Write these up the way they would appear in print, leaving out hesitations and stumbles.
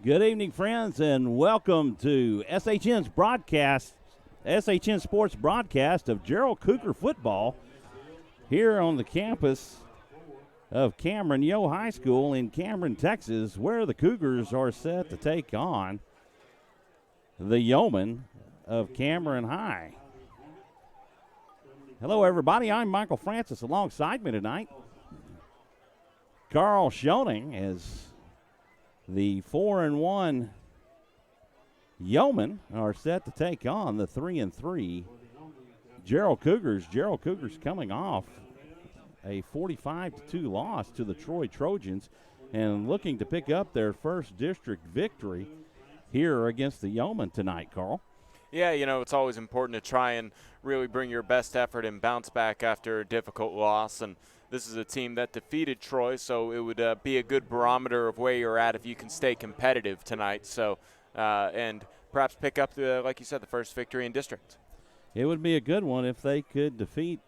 Good evening, friends, and welcome to SHN Sports broadcast of Jarrell Cougar football here on the campus of Cameron Yoe High School in Cameron, Texas, where the Cougars are set to take on the Yeomen of Cameron High. Hello, everybody. I'm Michael Francis. Alongside me tonight, Carl Schoening, as the 4-1 Yeomen are set to take on the 3-3 Jarrell Cougars. Jarrell Cougars coming off a 45-2 loss to the Troy Trojans and looking to pick up their first district victory here against the Yeomen tonight, Carl. Yeah, it's always important to try and really bring your best effort and bounce back after a difficult loss. And this is a team that defeated Troy, so it would be a good barometer of where you're at if you can stay competitive tonight. So, and perhaps pick up, like you said, the first victory in district. It would be a good one if they could defeat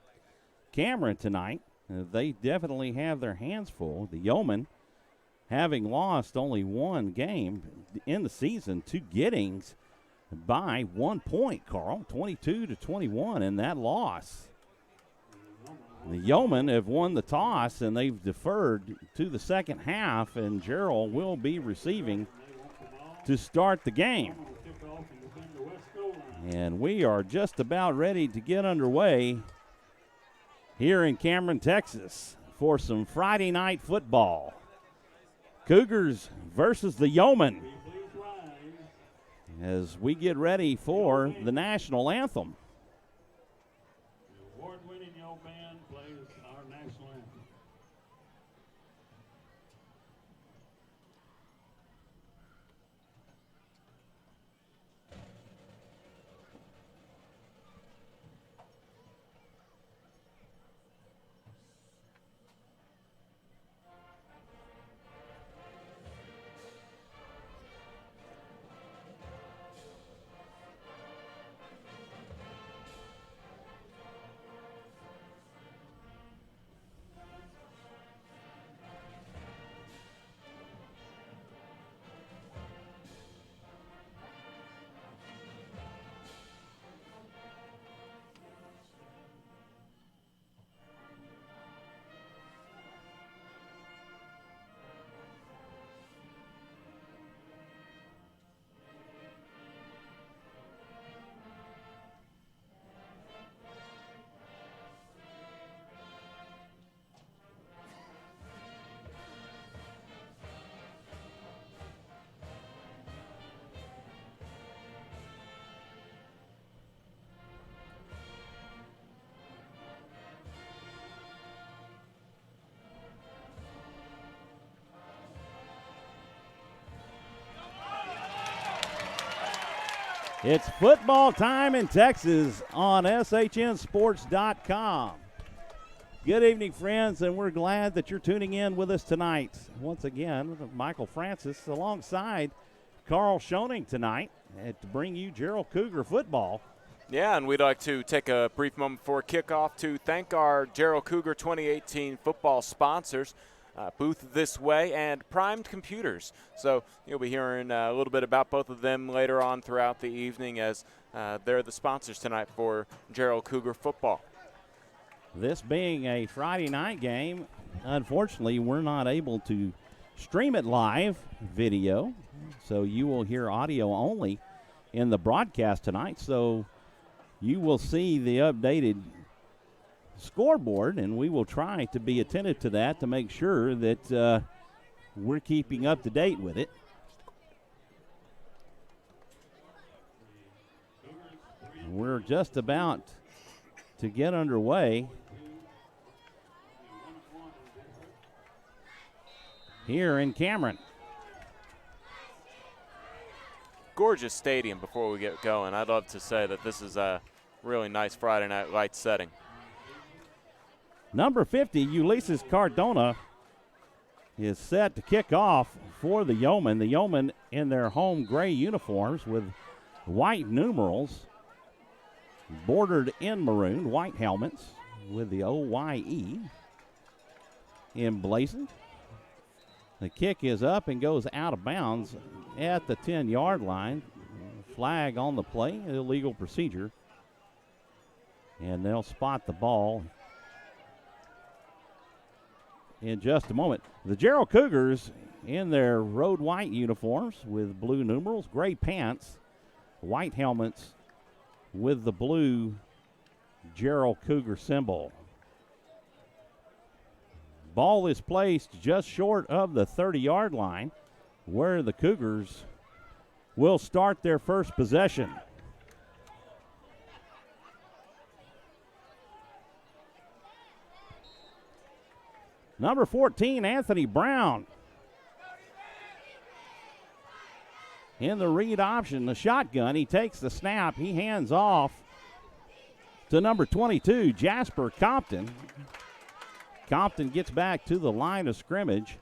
Cameron tonight. They definitely have their hands full. The Yeomen, having lost only one game in the season to Giddings by 1 point, Carl, 22-21 in that loss. The Yeomen have won the toss, and they've deferred to the second half, and Jarrell will be receiving to start the game. And we are just about ready to get underway here in Cameron, Texas, for some Friday night football. Cougars versus the Yeomen as we get ready for the national anthem. The award-winning Yoe band plays our national anthem. It's football time in Texas on SHNSports.com. Good evening, friends, and we're glad that you're tuning in with us tonight. Once again, Michael Francis alongside Carl Schoening tonight to bring you Jarrell Cougar football. Yeah, and we'd like to take a brief moment before kickoff to thank our Jarrell Cougar 2018 football sponsors, Booth This Way and Primed Computers. So you'll be hearing a little bit about both of them later on throughout the evening as they're the sponsors tonight for Jarrell Cougar football. This being a Friday night game, unfortunately, we're not able to stream it live video, so you will hear audio only in the broadcast tonight. So you will see the updated scoreboard, and we will try to be attentive to that to make sure that we're keeping up to date with it. We're just about to get underway here in Cameron. Gorgeous stadium before we get going. I'd love to say that this is a really nice Friday night light setting. Number 50, Ulysses Cardona, is set to kick off for the Yeomen. The Yeomen in their home gray uniforms with white numerals, bordered in maroon, white helmets with the OYE emblazoned. The kick is up and goes out of bounds at the 10-yard line. Flag on the play, illegal procedure. And they'll spot the ball in just a moment. The Jarrell Cougars in their road white uniforms with blue numerals, gray pants, white helmets with the blue Jarrell Cougar symbol. Ball is placed just short of the 30-yard line, where the Cougars will start their first possession. Number 14, Anthony Brown. In the read option, the shotgun, he takes the snap, he hands off to number 22, Jasper Compton. Compton gets back to the line of scrimmage.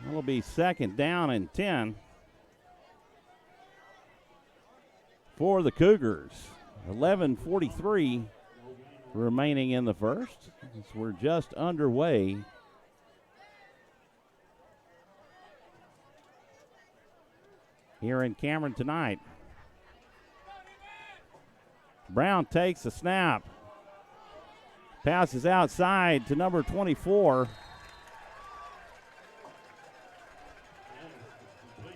It'll be 2nd down and 10 for the Cougars. 11:43 remaining in the first. We're just underway. Here in Cameron tonight. Brown takes the snap. Passes outside to number 24.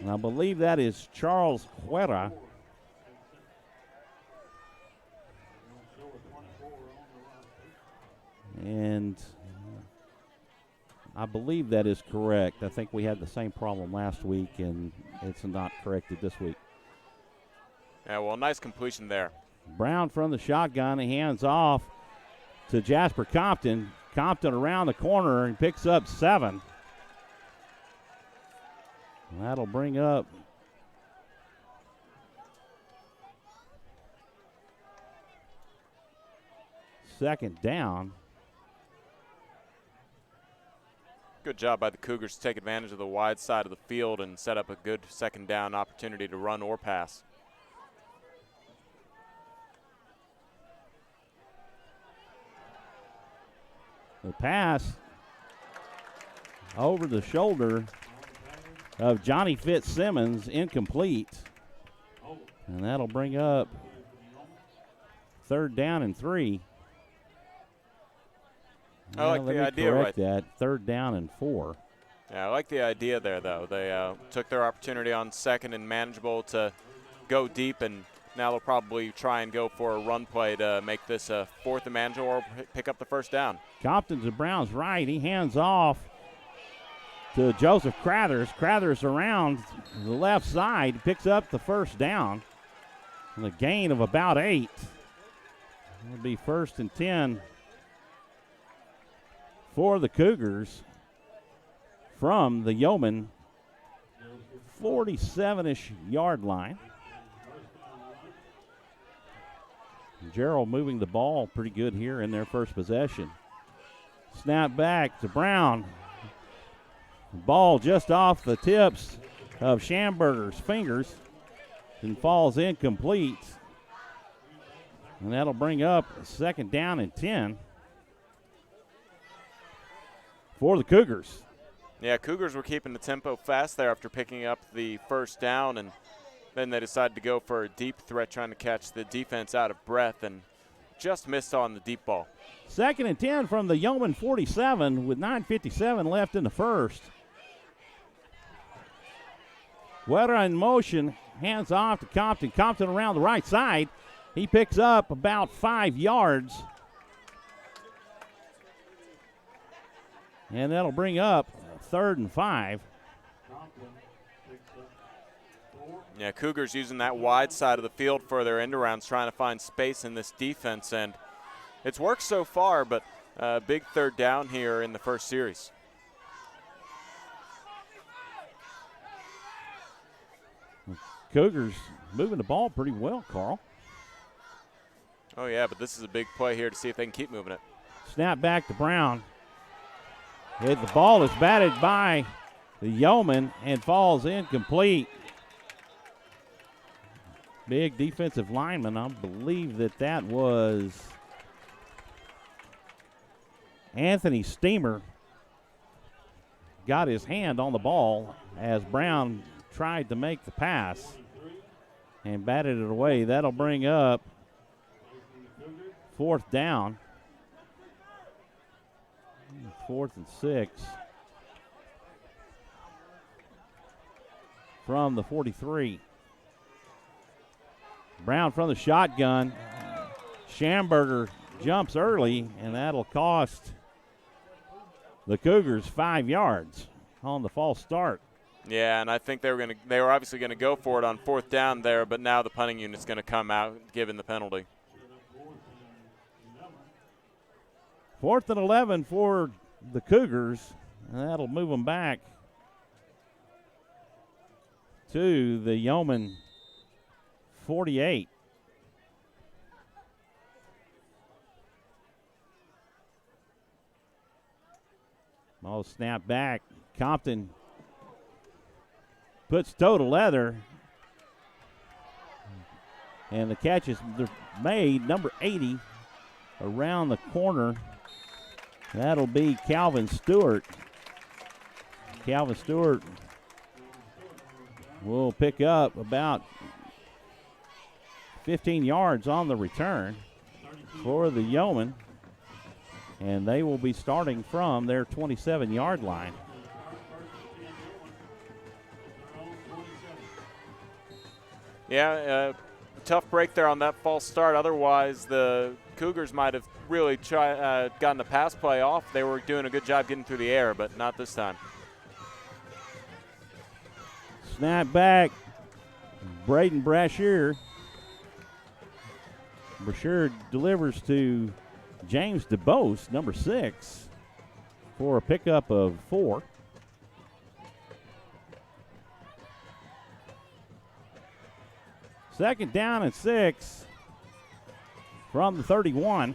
And I believe that is Charles Cuera. And I believe that is correct. I think we had the same problem last week, and it's not corrected this week. Yeah, well, nice completion there. Brown from the shotgun, he hands off to Jasper Compton. Compton around the corner and picks up 7. That'll bring up second down. Good job by the Cougars to take advantage of the wide side of the field and set up a good 2nd down opportunity to run or pass. The pass over the shoulder of Johnny Fitzsimmons, incomplete. And that'll bring up 3rd down and 3. I like the idea, right? That 3rd down and 4. Yeah, I like the idea there, though. They took their opportunity on 2nd and manageable to go deep, and now they'll probably try and go for a run play to make this a 4th and manageable or pick up the 1st down. Compton to Brown's right. He hands off to Joseph Crathers. Crathers around the left side, picks up the 1st down. And a gain of about 8. It'll be 1st and 10 for the Cougars from the Yeomen 47-ish yard line. Jarrell moving the ball pretty good here in their first possession. Snap back to Brown. Ball just off the tips of Schamberger's fingers and falls incomplete. And that'll bring up 2nd down and 10 for the Cougars. Yeah, Cougars were keeping the tempo fast there after picking up the 1st down, and then they decided to go for a deep threat, trying to catch the defense out of breath, and just missed on the deep ball. 2nd and 10 from the Yeoman 47 with 9:57 left in the first. Wetter in motion, hands off to Compton. Compton around the right side. He picks up about 5 yards. And that'll bring up 3rd and 5. Yeah, Cougars using that wide side of the field for their end arounds, trying to find space in this defense, and it's worked so far, but big 3rd down here in the first series. Cougars moving the ball pretty well, Carl. Oh, yeah, but this is a big play here to see if they can keep moving it. Snap back to Brown. The ball is batted by the Yeoman and falls incomplete. Big defensive lineman. I believe that was Anthony Steamer got his hand on the ball as Brown tried to make the pass and batted it away. That'll bring up 4th down. 4th and 6 from the 43. Brown from the shotgun. Schamberger jumps early, and that'll cost the Cougars 5 yards on the false start. Yeah, and I think they were obviously gonna go for it on 4th down there, but now the punting unit's gonna come out given the penalty. 4th and 11 for the Cougars, and that'll move them back to the Yeomen 48. Ball snap back. Compton puts toe to leather. And the catch is made. Number 80 around the corner. That'll be Calvin Stewart. Calvin Stewart will pick up about 15 yards on the return for the Yeomen. And they will be starting from their 27-yard line. Yeah, tough break there on that false start. Otherwise, the Cougars might have really gotten the pass play off. They were doing a good job getting through the air, but not this time. Snap back. Braden Brashear. Brashear delivers to James DeBose, number 6, for a pickup of 4. Second down and 6 from the 31.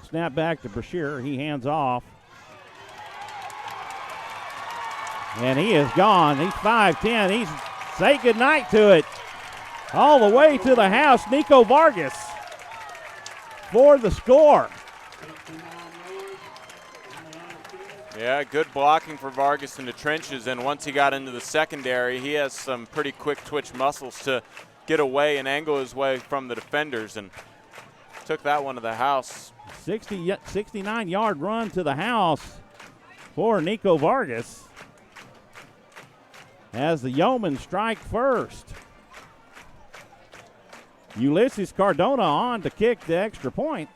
Snap back to Brashear. He hands off. And he is gone. He's 5'10". He's say goodnight to it. All the way to the house, Nico Vargas for the score. Yeah, good blocking for Vargas in the trenches, and once he got into the secondary, he has some pretty quick twitch muscles to get away and angle his way from the defenders, and took that one to the house. 69-yard run to the house for Nico Vargas as the Yeomen strike first. Ulysses Cardona on to kick the extra point.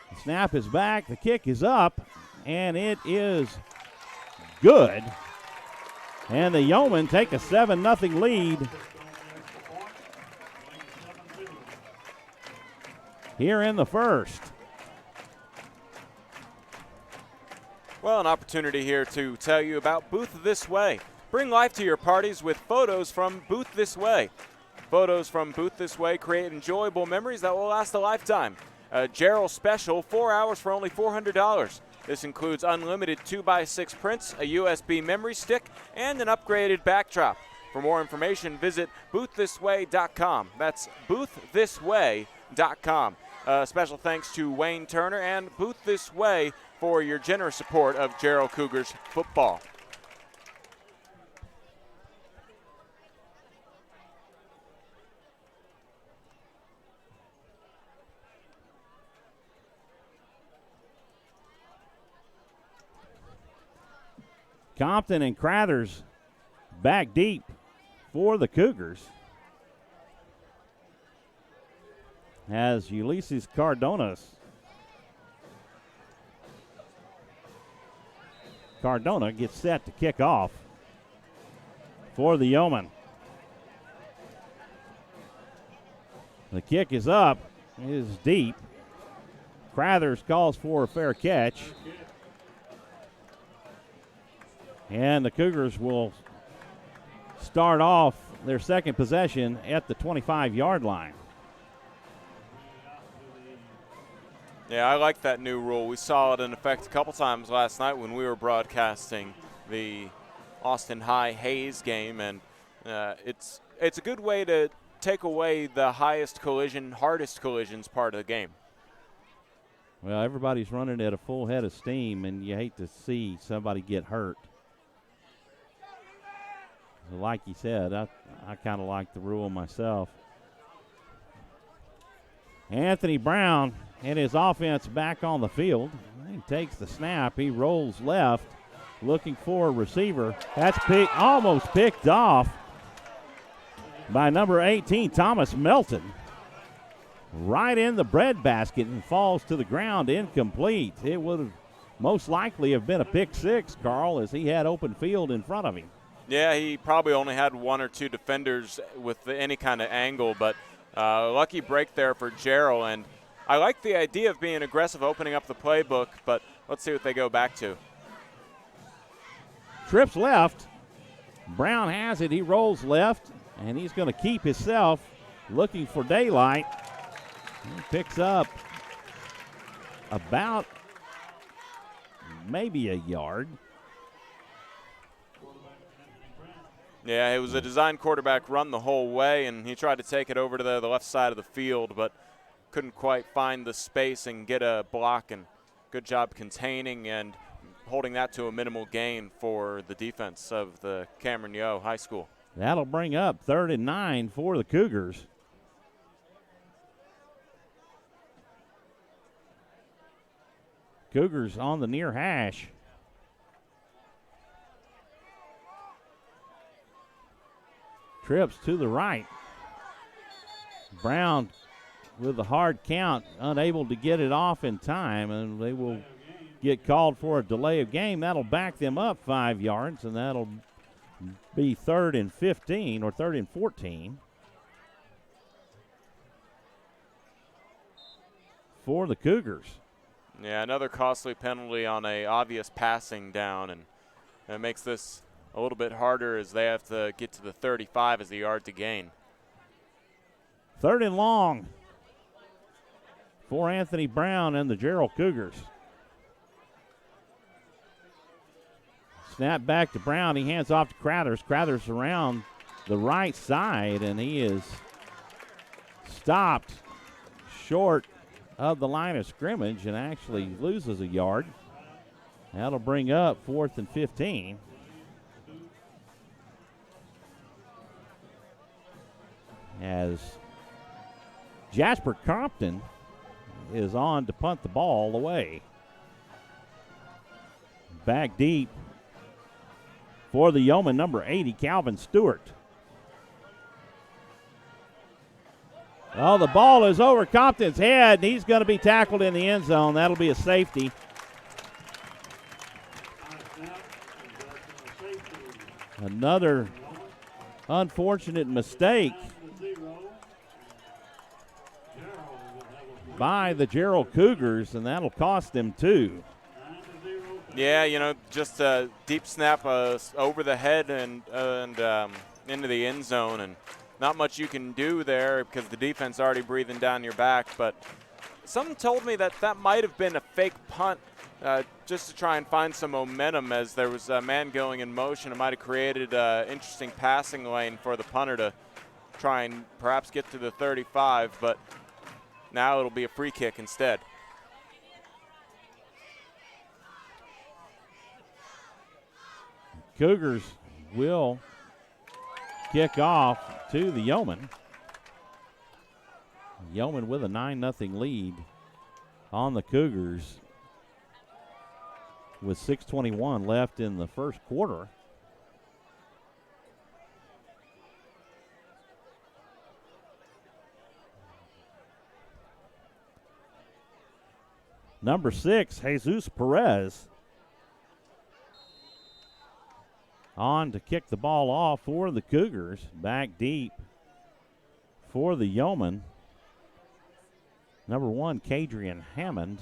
The snap is back, the kick is up, and it is good. And the Yeomen take a 7-0 lead here in the first. Well, an opportunity here to tell you about Booth This Way. Bring life to your parties with photos from Booth This Way. Photos from Booth This Way create enjoyable memories that will last a lifetime. A Jarrell special, 4 hours for only $400. This includes unlimited 2x6 prints, a USB memory stick, and an upgraded backdrop. For more information, visit bootthisway.com. That's bootthisway.com. Special thanks to Wayne Turner and Booth This Way for your generous support of Jarrell Cougars football. Compton and Crathers back deep for the Cougars as Ulysses Cardona gets set to kick off for the Yeomen. The kick is up, it is deep. Crathers calls for a fair catch. And the Cougars will start off their second possession at the 25-yard line. Yeah, I like that new rule. We saw it in effect a couple times last night when we were broadcasting the Austin High Hayes game, and it's a good way to take away the hardest collisions part of the game. Well, everybody's running at a full head of steam, and you hate to see somebody get hurt. So like you said, I kind of like the rule myself. Anthony Brown and his offense back on the field. He takes the snap. He rolls left, looking for a receiver. That's almost picked off by number 18, Thomas Melton. Right in the breadbasket and falls to the ground incomplete. It would have most likely have been a pick six, Carl, as he had open field in front of him. Yeah, he probably only had one or two defenders with any kind of angle, but lucky break there for Jarrell. And I like the idea of being aggressive, opening up the playbook, but let's see what they go back to. Trips left. Brown has it. He rolls left, and he's going to keep himself looking for daylight. He picks up about maybe a yard. Yeah, it was a design quarterback run the whole way, and he tried to take it over to the left side of the field, but couldn't quite find the space and get a block, and good job containing and holding that to a minimal gain for the defense of the Cameron Yoe High School. That'll bring up 3rd and 9 for the Cougars. Cougars on the near hash. Trips to the right. Brown with a hard count, unable to get it off in time, and they will get called for a delay of game. That'll back them up 5 yards, and that'll be 3rd and 15 or 3rd and 14 for the Cougars. Yeah, another costly penalty on a obvious passing down, and it makes this a little bit harder as they have to get to the 35 as the yard to gain. 3rd and long for Anthony Brown and the Jarrell Cougars. Snap back to Brown. He hands off to Crothers. Crothers around the right side, and he is stopped short of the line of scrimmage and actually loses a yard. That'll bring up 4th and 15. As Jasper Compton is on to punt the ball away. Back deep for the Yeoman, number 80, Calvin Stewart. Oh, the ball is over Compton's head, and he's going to be tackled in the end zone. That'll be a safety. Another unfortunate mistake by the Jarrell Cougars, and that'll cost them 2. Yeah, just a deep snap over the head and into the end zone, and not much you can do there because the defense already breathing down your back. But something told me that might have been a fake punt just to try and find some momentum as there was a man going in motion. It might have created an interesting passing lane for the punter to try and perhaps get to the 35, but now it'll be a free kick instead. Cougars will kick off to the Yeomen. Yeomen with a 9-0 lead on the Cougars with 6:21 left in the first quarter. Number 6, Jesus Perez, on to kick the ball off for the Cougars. Back deep for the Yeomen. Number 1, Kadrian Hammond.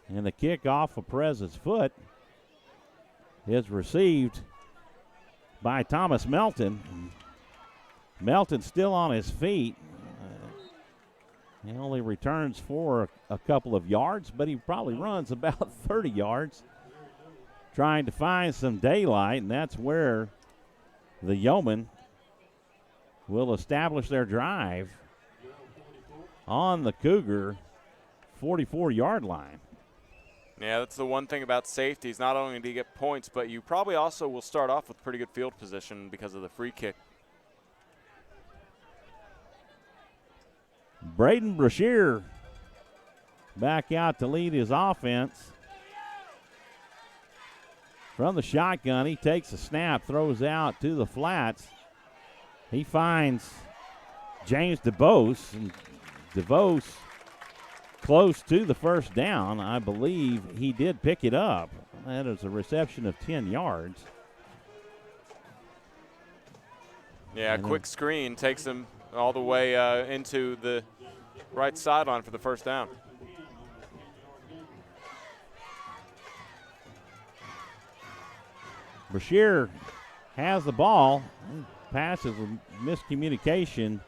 And the kick off of Perez's foot is received by Thomas Melton. Melton still on his feet. He only returns for a couple of yards, but he probably runs about 30 yards trying to find some daylight, and that's where the Yeomen will establish their drive on the Cougar 44-yard line. Yeah, that's the one thing about safeties. Not only do you get points, but you probably also will start off with pretty good field position because of the free kick. Braden Brashear back out to lead his offense. From the shotgun, he takes a snap, throws out to the flats. He finds James DeVos, and DeVos close to the first down. I believe he did pick it up. That is a reception of 10 yards. Yeah, a quick screen takes him all the way into the right sideline for the first down. Brashear has the ball. Passes with miscommunication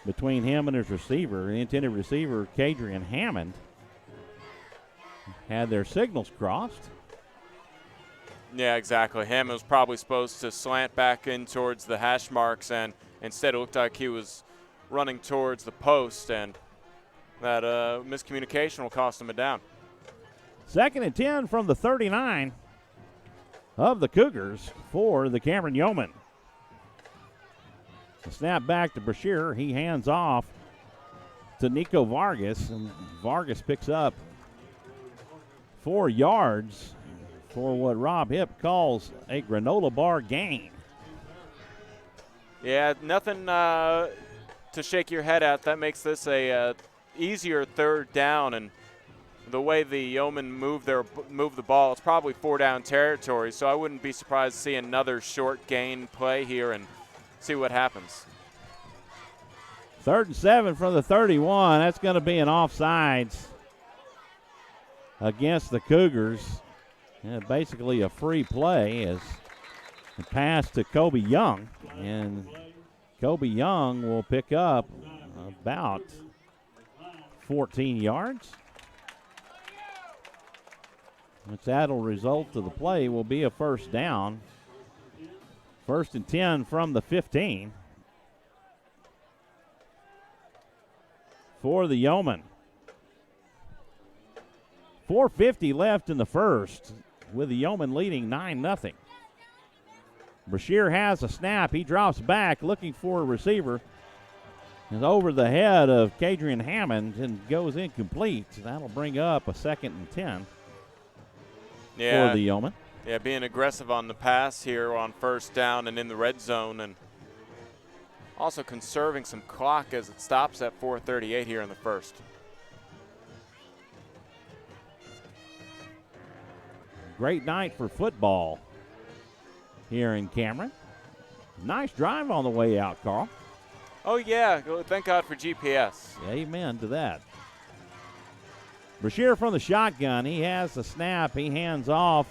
between him and his receiver. The intended receiver, Kadrian Hammond, had their signals crossed. Yeah, exactly. Hammond was probably supposed to slant back in towards the hash marks, and instead it looked like he was running towards the post, and that miscommunication will cost him a down. 2nd and 10 from the 39 of the Cougars for the Cameron Yeomen. The snap back to Brashear. He hands off to Nico Vargas, and Vargas picks up 4 yards for what Rob Hipp calls a granola bar gain. Yeah, nothing to shake your head at. That makes this a easier third down, and the way the Yeomen move the ball, it's probably 4-down territory, so I wouldn't be surprised to see another short gain play here and see what happens. 3rd and 7 from the 31. That's going to be an offsides against the Cougars. And basically a free play as the pass to Kobe Young. And Kobe Young will pick up about 14 yards. Which that'll result to the play will be a first down. 1st and 10 from the 15 for the Yeomen. 4:50 left in the first, with the Yeomen leading 9-0. Brashear has a snap. He drops back looking for a receiver. And over the head of Kadrian Hammond and goes incomplete. That'll bring up a 2nd and 10 for the Yeomen. Yeah, being aggressive on the pass here on first down and in the red zone, and also conserving some clock as it stops at 4:38 here in the first. Great night for football here in Cameron. Nice drive on the way out, Carl. Oh, yeah. Thank God for GPS. Amen to that. Brashear from the shotgun. He has the snap. He hands off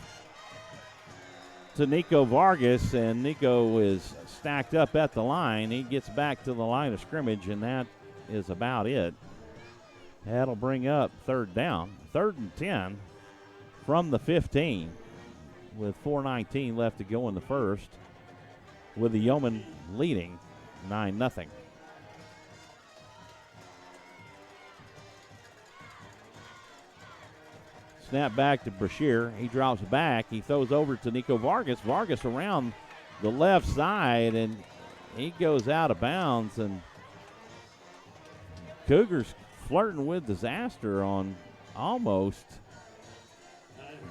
to Nico Vargas, and Nico is stacked up at the line. He gets back to the line of scrimmage, and that is about it. That'll bring up 3rd down. 3rd and 10 from the 15 with 4:19 left to go in the first, with the Yeomen leading 9-0. Snap back to Brashear. He drops back. He throws over to Nico Vargas. Vargas around the left side, and he goes out of bounds. And Cougars flirting with disaster on almost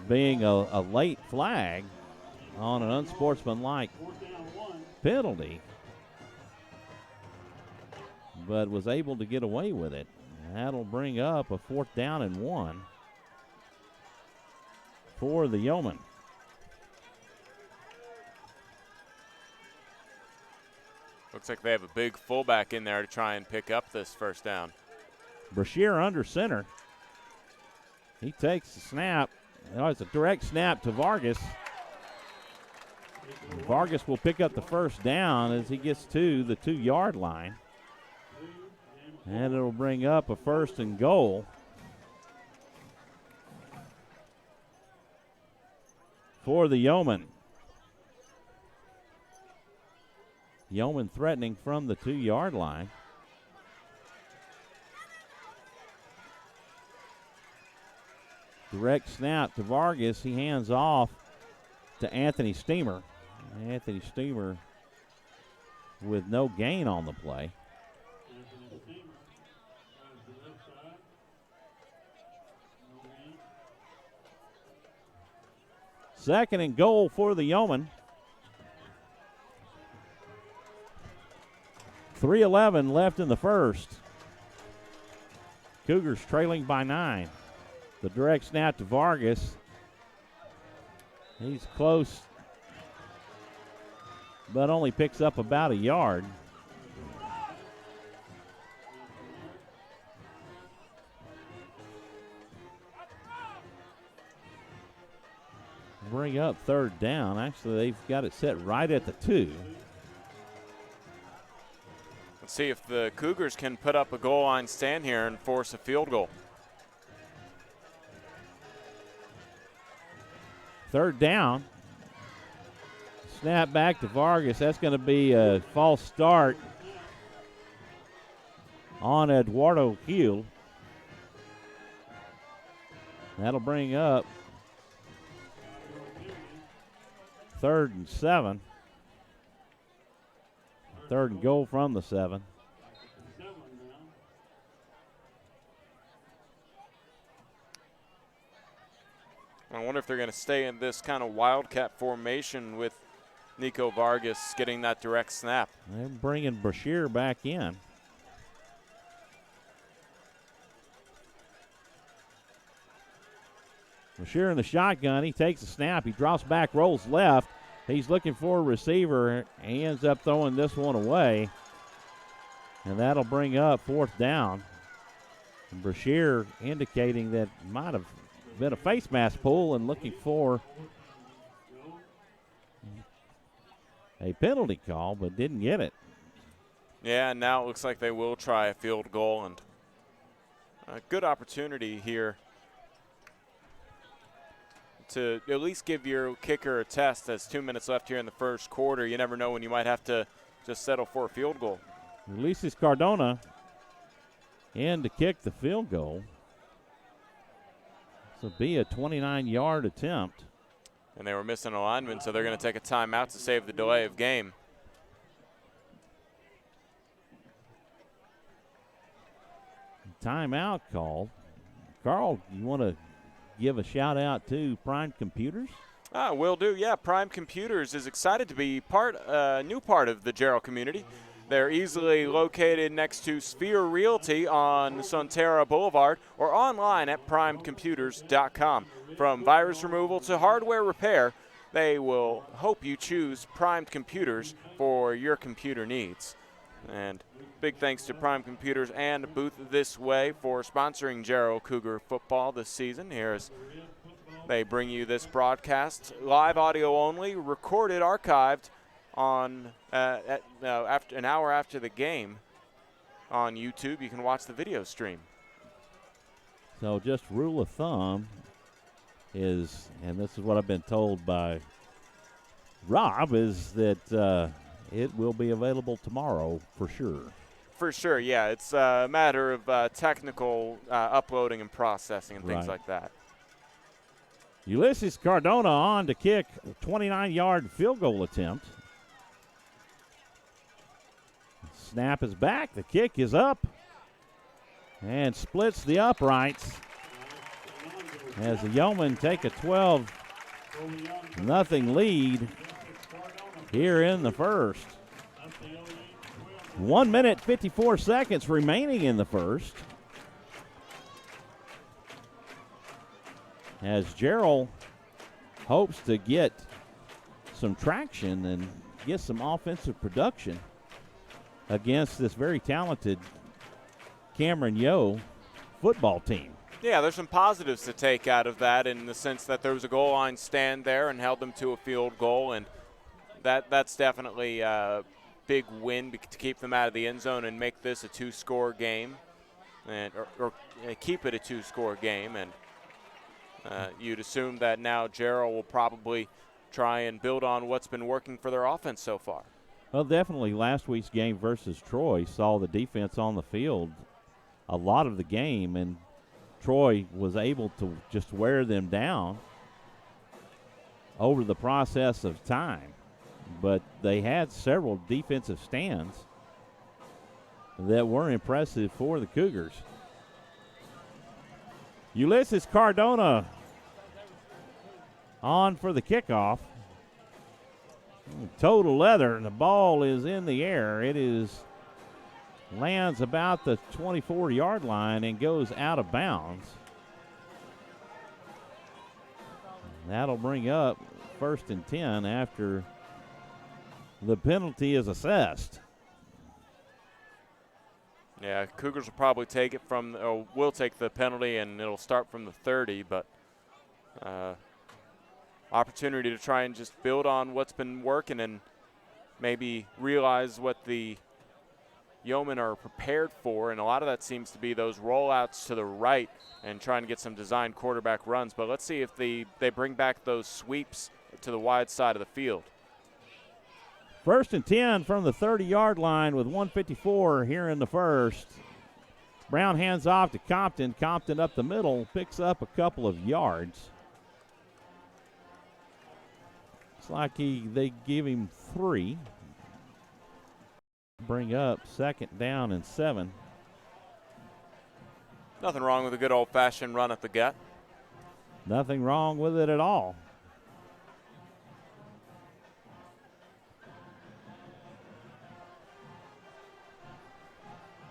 being a late flag on an unsportsmanlike penalty, but was able to get away with it. That'll bring up a 4th down and 1 for the Yeomen. Looks like they have a big fullback in there to try and pick up this first down. Brashear under center. He takes the snap. Oh, it's a direct snap to Vargas. Vargas will pick up the first down as he gets to the 2-yard line. And it'll bring up a 1st and goal for the Yeomen. Yeomen threatening from the 2-yard line. Direct snap to Vargas. He hands off to Anthony Steamer. Anthony Steamer with no gain on the play. Second and goal for the Yeomen. 3:11 left in the first. Cougars trailing by 9. The direct snap to Vargas. He's close, but only picks up about a yard. Bring up third down. Actually, they've got it set right at the 2. Let's see if the Cougars can put up a goal line stand here and force a field goal. Third down. Snap back to Vargas. That's going to be a false start on Eduardo Hill. That'll bring up 3rd and 7. 3rd and goal from the 7. I wonder if they're going to stay in this kind of wildcat formation with Nico Vargas getting that direct snap. They're bringing Brashear back in. Brashear in the shotgun. He takes the snap. He drops back, rolls left. He's looking for a receiver. He ends up throwing this one away. And that'll bring up 4th down. And Brashear indicating that might have been a face mask pull and looking for a penalty call, but didn't get it. Yeah, and now it looks like they will try a field goal, and a good opportunity here to at least give your kicker a test. There's 2 minutes left here in the first quarter. You never know when you might have to just settle for a field goal. Releases Cardona in to kick the field goal. This will be a 29-yard attempt. And they were missing a lineman, so they're going to take a timeout to save the delay of game. Timeout called. Carl, you want to give a shout out to Prime Computers? Will do. Yeah, Prime Computers is excited to be a new part of the Jarrell community. They're easily located next to Sphere Realty on Sonterra Boulevard or online at primecomputers.com. From virus removal to hardware repair, they will hope you choose Primed Computers for your computer needs. And big thanks to Prime Computers and Booth This Way for sponsoring Jarrell Cougar football this season. Here's they bring you this broadcast, live audio only, recorded, archived on after an hour after the game on YouTube. You can watch the video stream. So just rule of thumb is, and this is what I've been told by Rob, is that it will be available tomorrow for sure. For sure, yeah. It's a matter of technical uploading and processing and things like that. Ulysses Cardona on to kick a 29-yard field goal attempt. Snap is back. The kick is up and splits the uprights as the Yeomen take a 12-0 lead here in the first. 1 minute, 54 seconds remaining in the first. As Jarrell hopes to get some traction and get some offensive production against this very talented Cameron Yoe football team. Yeah, there's some positives to take out of that in the sense that there was a goal line stand there and held them to a field goal, and that's definitely a big win to keep them out of the end zone and make this a 2-score game, and or keep it a 2-score game. And you'd assume that now Jarrell will probably try and build on what's been working for their offense so far. Well, definitely last week's game versus Troy saw the defense on the field a lot of the game, and Troy was able to just wear them down over the process of time. But they had several defensive stands that were impressive for the Cougars. Ulysses Cardona on for the kickoff. Total leather, and the ball is in the air. It lands about the 24-yard line and goes out of bounds. That'll bring up 1st and 10 after the penalty is assessed. Yeah, Cougars will probably take it will take the penalty, and it'll start from the 30, but opportunity to try and just build on what's been working and maybe realize what the Yeomen are prepared for, and a lot of that seems to be those rollouts to the right and trying to get some designed quarterback runs. But let's see if they bring back those sweeps to the wide side of the field. 1st and 10 from the 30-yard line with 1:54 here in the first. Brown hands off to Compton. Compton up the middle, picks up a couple of yards. It's like they give him 3. Bring up 2nd down and 7. Nothing wrong with a good old-fashioned run at the gut. Nothing wrong with it at all.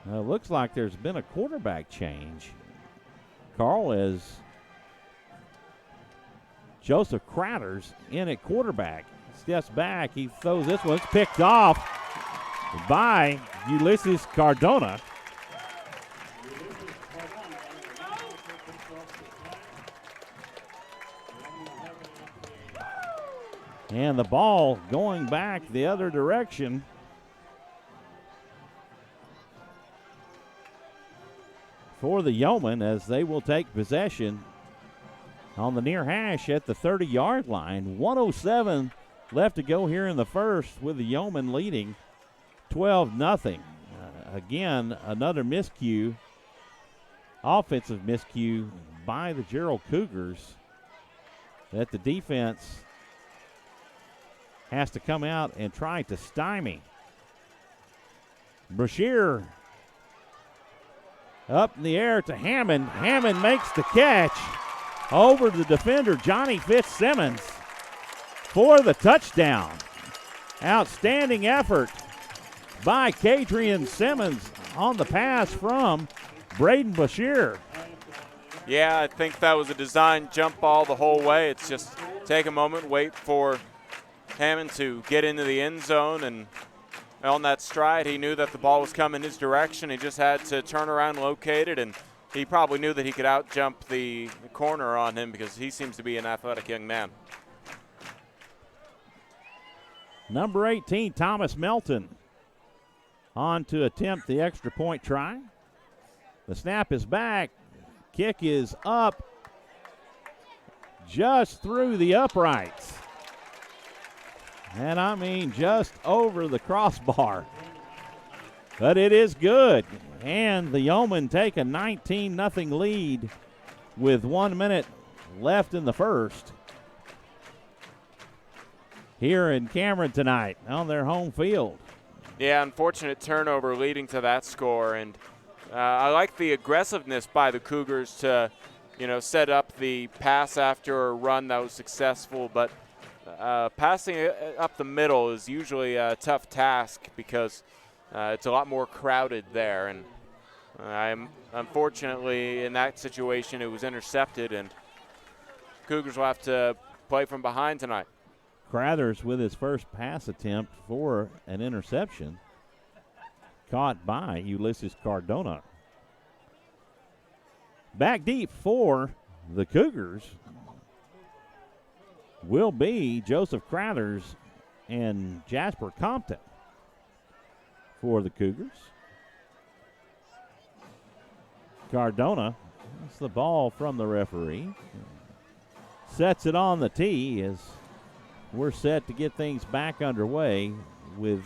Looks like there's been a quarterback change. Carl, is Joseph Crowders in at quarterback. Steps back. He throws this one. It's picked off by Ulysses Cardona. And the ball going back the other direction. For the Yeomen, as they will take possession on the near hash at the 30-yard line. 1:07 left to go here in the first, with the Yeomen leading 12-0. Again, another miscue, offensive miscue by the Jarrell Cougars, that the defense has to come out and try to stymie. Brashear up in the air to Hammond. Hammond makes the catch over the defender, Johnny Fitzsimmons, for the touchdown. Outstanding effort by Kadrian Simmons on the pass from Braden Brashear. Yeah, I think that was a designed jump ball the whole way. It's just take a moment, wait for Hammond to get into the end zone, and on that stride, he knew that the ball was coming his direction. He just had to turn around, locate it, and he probably knew that he could out-jump the corner on him because he seems to be an athletic young man. Number 18, Thomas Melton, on to attempt the extra point try. The snap is back. Kick is up just through the uprights. And I mean just over the crossbar. But it is good. And the Yeomen take a 19-0 lead with 1 minute left in the first. Here in Cameron tonight on their home field. Yeah, unfortunate turnover leading to that score. And I like the aggressiveness by the Cougars to, set up the pass after a run that was successful. But passing up the middle is usually a tough task because it's a lot more crowded there. And unfortunately, in that situation, it was intercepted, and Cougars will have to play from behind tonight. Crathers with his first pass attempt for an interception, caught by Ulysses Cardona. Back deep for the Cougars will be Joseph Crathers and Jasper Compton for the Cougars. Cardona, that's the ball from the referee. Sets it on the tee as we're set to get things back underway with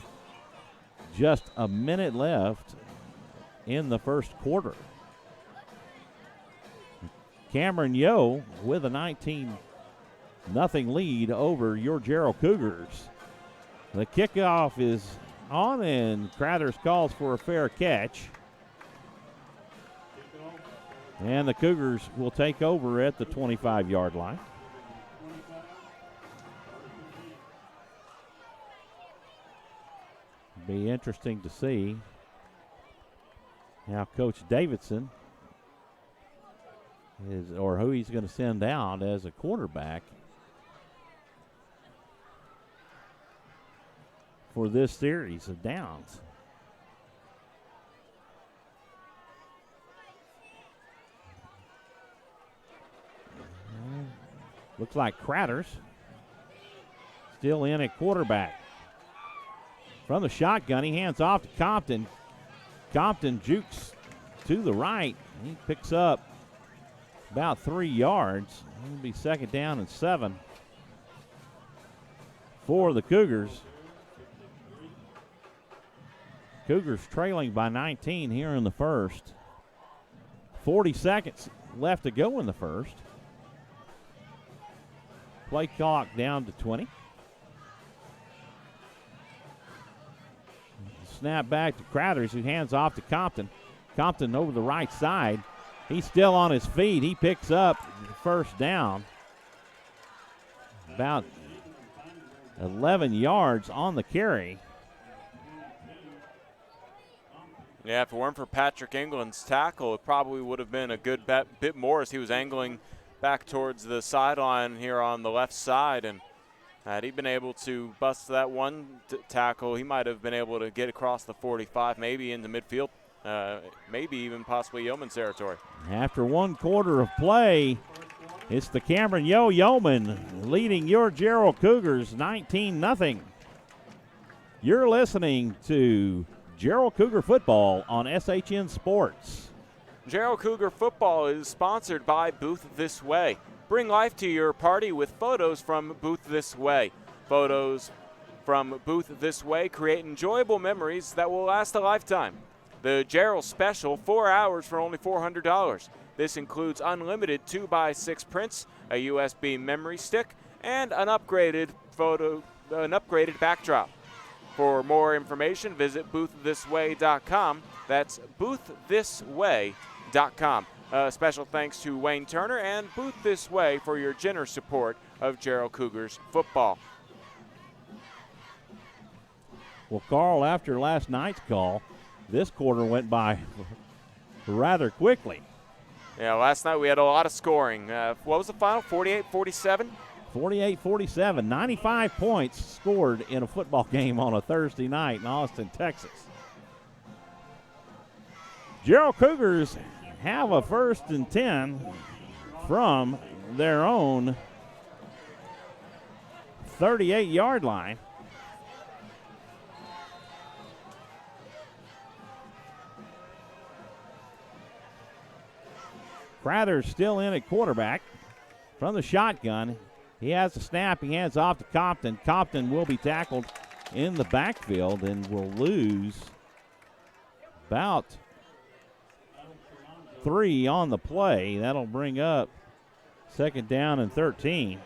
just a minute left in the first quarter. Cameron Yoe with a 19-0 lead over your Jarrell Cougars. The kickoff is on, and Crathers calls for a fair catch. And the Cougars will take over at the 25-yard line. Be interesting to see how Coach Davidson is, or who he's going to send out as a quarterback for this series of downs. Looks like Crathers still in at quarterback. From the shotgun, he hands off to Compton. Compton jukes to the right. He picks up about 3 yards. It'll be second down and 7 for the Cougars. Cougars trailing by 19 here in the first. 40 seconds left to go in the first. Play clock down to 20. Snap back to Crathers, who hands off to Compton. Compton over the right side. He's still on his feet. He picks up the first down. About 11 yards on the carry. Yeah, if it weren't for Patrick England's tackle, it probably would have been a good bit more, as he was angling back towards the sideline here on the left side. And had he been able to bust that one tackle, he might have been able to get across the 45, maybe into midfield, maybe even possibly Yeomen's territory. After 1 quarter of play, it's the Cameron Yoe Yoemen leading your Jarrell Cougars 19-0. You're listening to Jarrell Cougar Football on SHN Sports. Jarrell Cougar Football is sponsored by Booth This Way. Bring life to your party with photos from Booth This Way. Photos from Booth This Way create enjoyable memories that will last a lifetime. The Jarrell Special, 4 hours for only $400. This includes unlimited 2x6 prints, a USB memory stick, and an upgraded backdrop. For more information, visit bootthisway.com. That's bootthisway.com. Special thanks to Wayne Turner and Booth This Way for your generous support of Jarrell Cougars football. Well, Carl, after last night's call, this quarter went by rather quickly. Yeah, last night we had a lot of scoring. What was the final, 48-47? 48-47, 95 points scored in a football game on a Thursday night in Austin, Texas. Jarrell Cougars have a 1st and 10 from their own 38-yard line. Crathers still in at quarterback. From the shotgun, he has the snap. He hands off to Compton. Compton will be tackled in the backfield and will lose about 3 on the play. That'll bring up second down and 13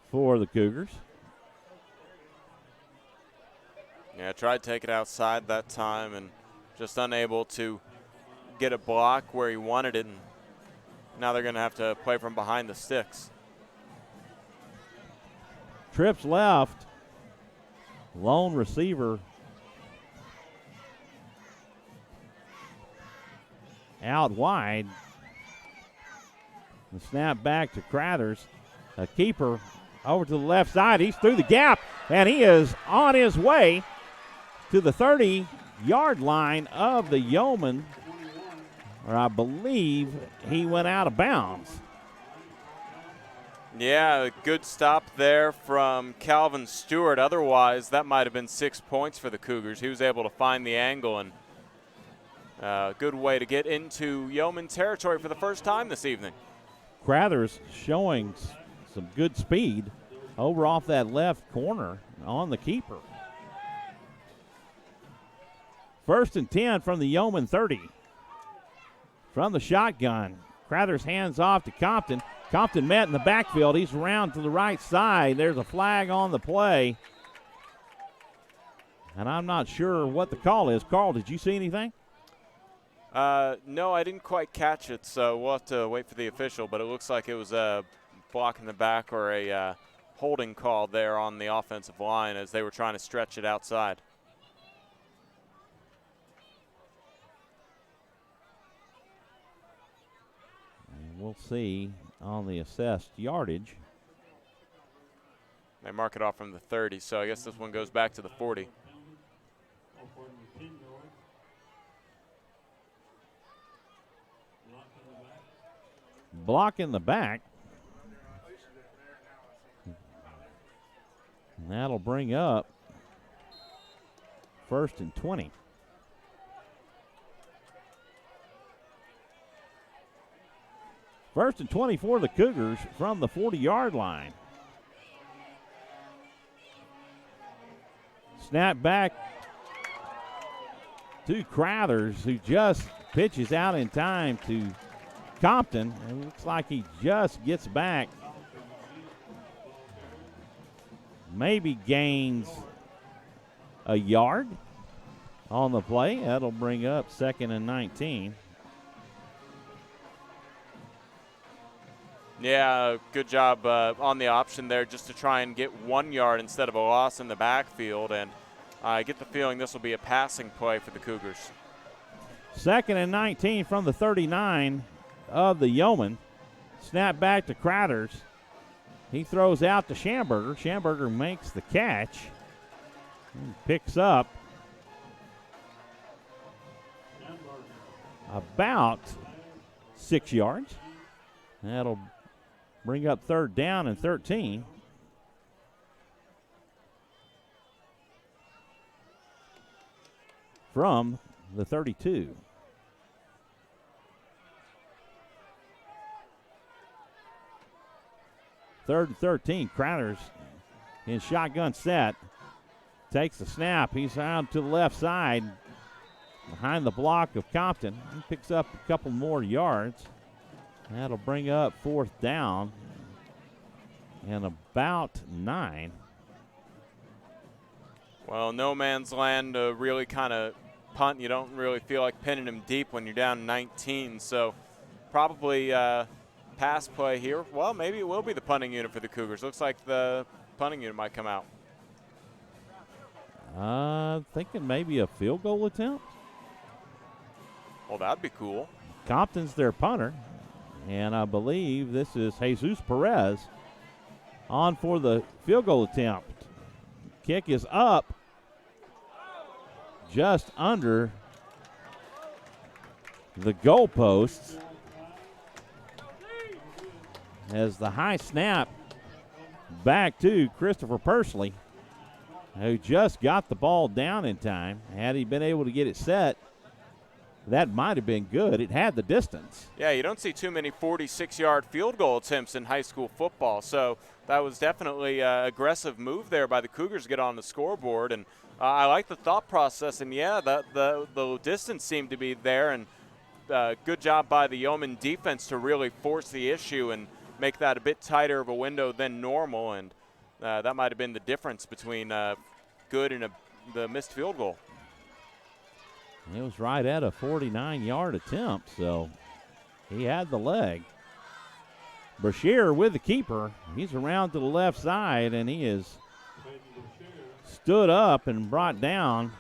for the Cougars. Yeah, tried to take it outside that time and just unable to get a block where he wanted it, and now they're going to have to play from behind the sticks. Trips left. Lone receiver out wide. The snap back to Crathers. A keeper over to the left side. He's through the gap, and he is on his way to the 30-yard line of the Yeomen, or I believe he went out of bounds. Yeah, a good stop there from Calvin Stewart. Otherwise, that might have been 6 points for the Cougars. He was able to find the angle, and a good way to get into Yeomen territory for the first time this evening. Crathers showing some good speed over off that left corner on the keeper. First and 10 from the Yeomen 30. From the shotgun, Crowther's hands off to Compton. Compton met in the backfield. He's around to the right side. There's a flag on the play. And I'm not sure what the call is. Carl, did you see anything? No, I didn't quite catch it, so we'll have to wait for the official, but it looks like it was a block in the back or a holding call there on the offensive line as they were trying to stretch it outside. And we'll see on the assessed yardage. They mark it off from the 30, so I guess this one goes back to the 40. Block in the back. And that'll bring up first and 20. First and 20 for the Cougars from the 40-yard line. Snap back to Crothers, who just pitches out in time to Compton. It looks like he just gets back. Maybe gains a yard on the play. That'll bring up second and 19. Yeah, good job on the option there just to try and get 1 yard instead of a loss in the backfield. And I get the feeling this will be a passing play for the Cougars. Second and 19 from the 39 of the Yeomen. Snap back to Crothers. He throws out to Schamberger. Schamberger makes the catch and picks up about 6 yards. That'll bring up third down and 13. From the 32. Third and 13. Crothers in shotgun set. Takes the snap. He's out to the left side behind the block of Compton. He picks up a couple more yards. That'll bring up fourth down and about 9. Well, no man's land to really kind of punt. You don't really feel like pinning him deep when you're down 19. So probably pass play here. Well, maybe it will be the punting unit for the Cougars. Looks like the punting unit might come out. Thinking maybe a field goal attempt. Well, that'd be cool. Compton's their punter. And I believe this is Jesus Perez on for the field goal attempt. Kick is up just under the goalposts as the high snap back to Christopher Persley, who just got the ball down in time. Had he been able to get it set, that might have been good. It had the distance. Yeah, you don't see too many 46-yard field goal attempts in high school football, so that was definitely an aggressive move there by the Cougars to get on the scoreboard. And I like the thought process, and yeah, the distance seemed to be there, and good job by the Yeomen defense to really force the issue and make that a bit tighter of a window than normal, and that might have been the difference between good and the missed field goal. It was right at a 49-yard attempt, so he had the leg. Brashear with the keeper. He's around to the left side, and he is stood up and brought down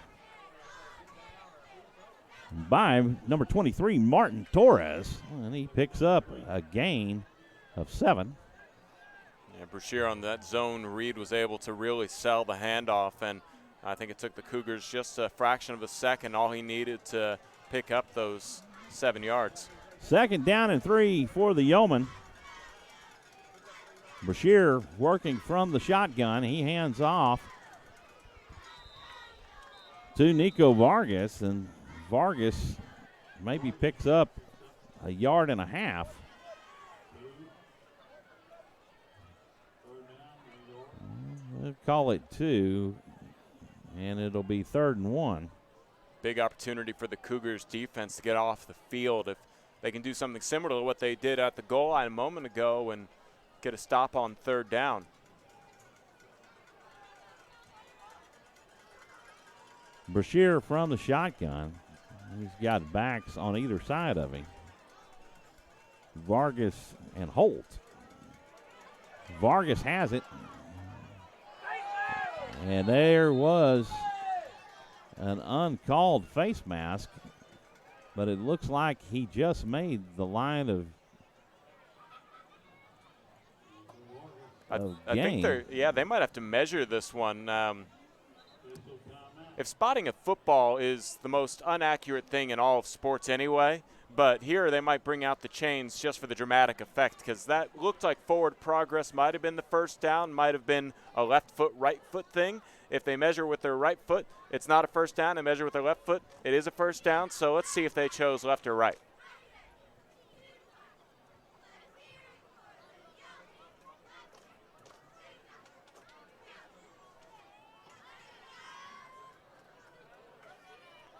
by number 23, Martin Torres. And he picks up a gain of 7. Yeah, Brashear on that zone read was able to really sell the handoff, and I think it took the Cougars just a fraction of a second, all he needed to pick up those 7 yards. Second down and 3 for the Yeomen. Brashear working from the shotgun. He hands off to Nico Vargas, and Vargas maybe picks up a yard and a half. We'll call it 2. And it'll be 3rd and 1. Big opportunity for the Cougars defense to get off the field if they can do something similar to what they did at the goal line a moment ago and get a stop on 3rd down. Brashear from the shotgun. He's got backs on either side of him. Vargas and Holt. Vargas has it. And there was an uncalled face mask, but it looks like he just made the line of I think they might have to measure this one. If spotting a football is the most inaccurate thing in all of sports anyway, but here they might bring out the chains just for the dramatic effect, because that looked like forward progress. Might have been the first down, might have been a left foot, right foot thing. If they measure with their right foot, it's not a first down. They measure with their left foot, it is a first down. So let's see if they chose left or right.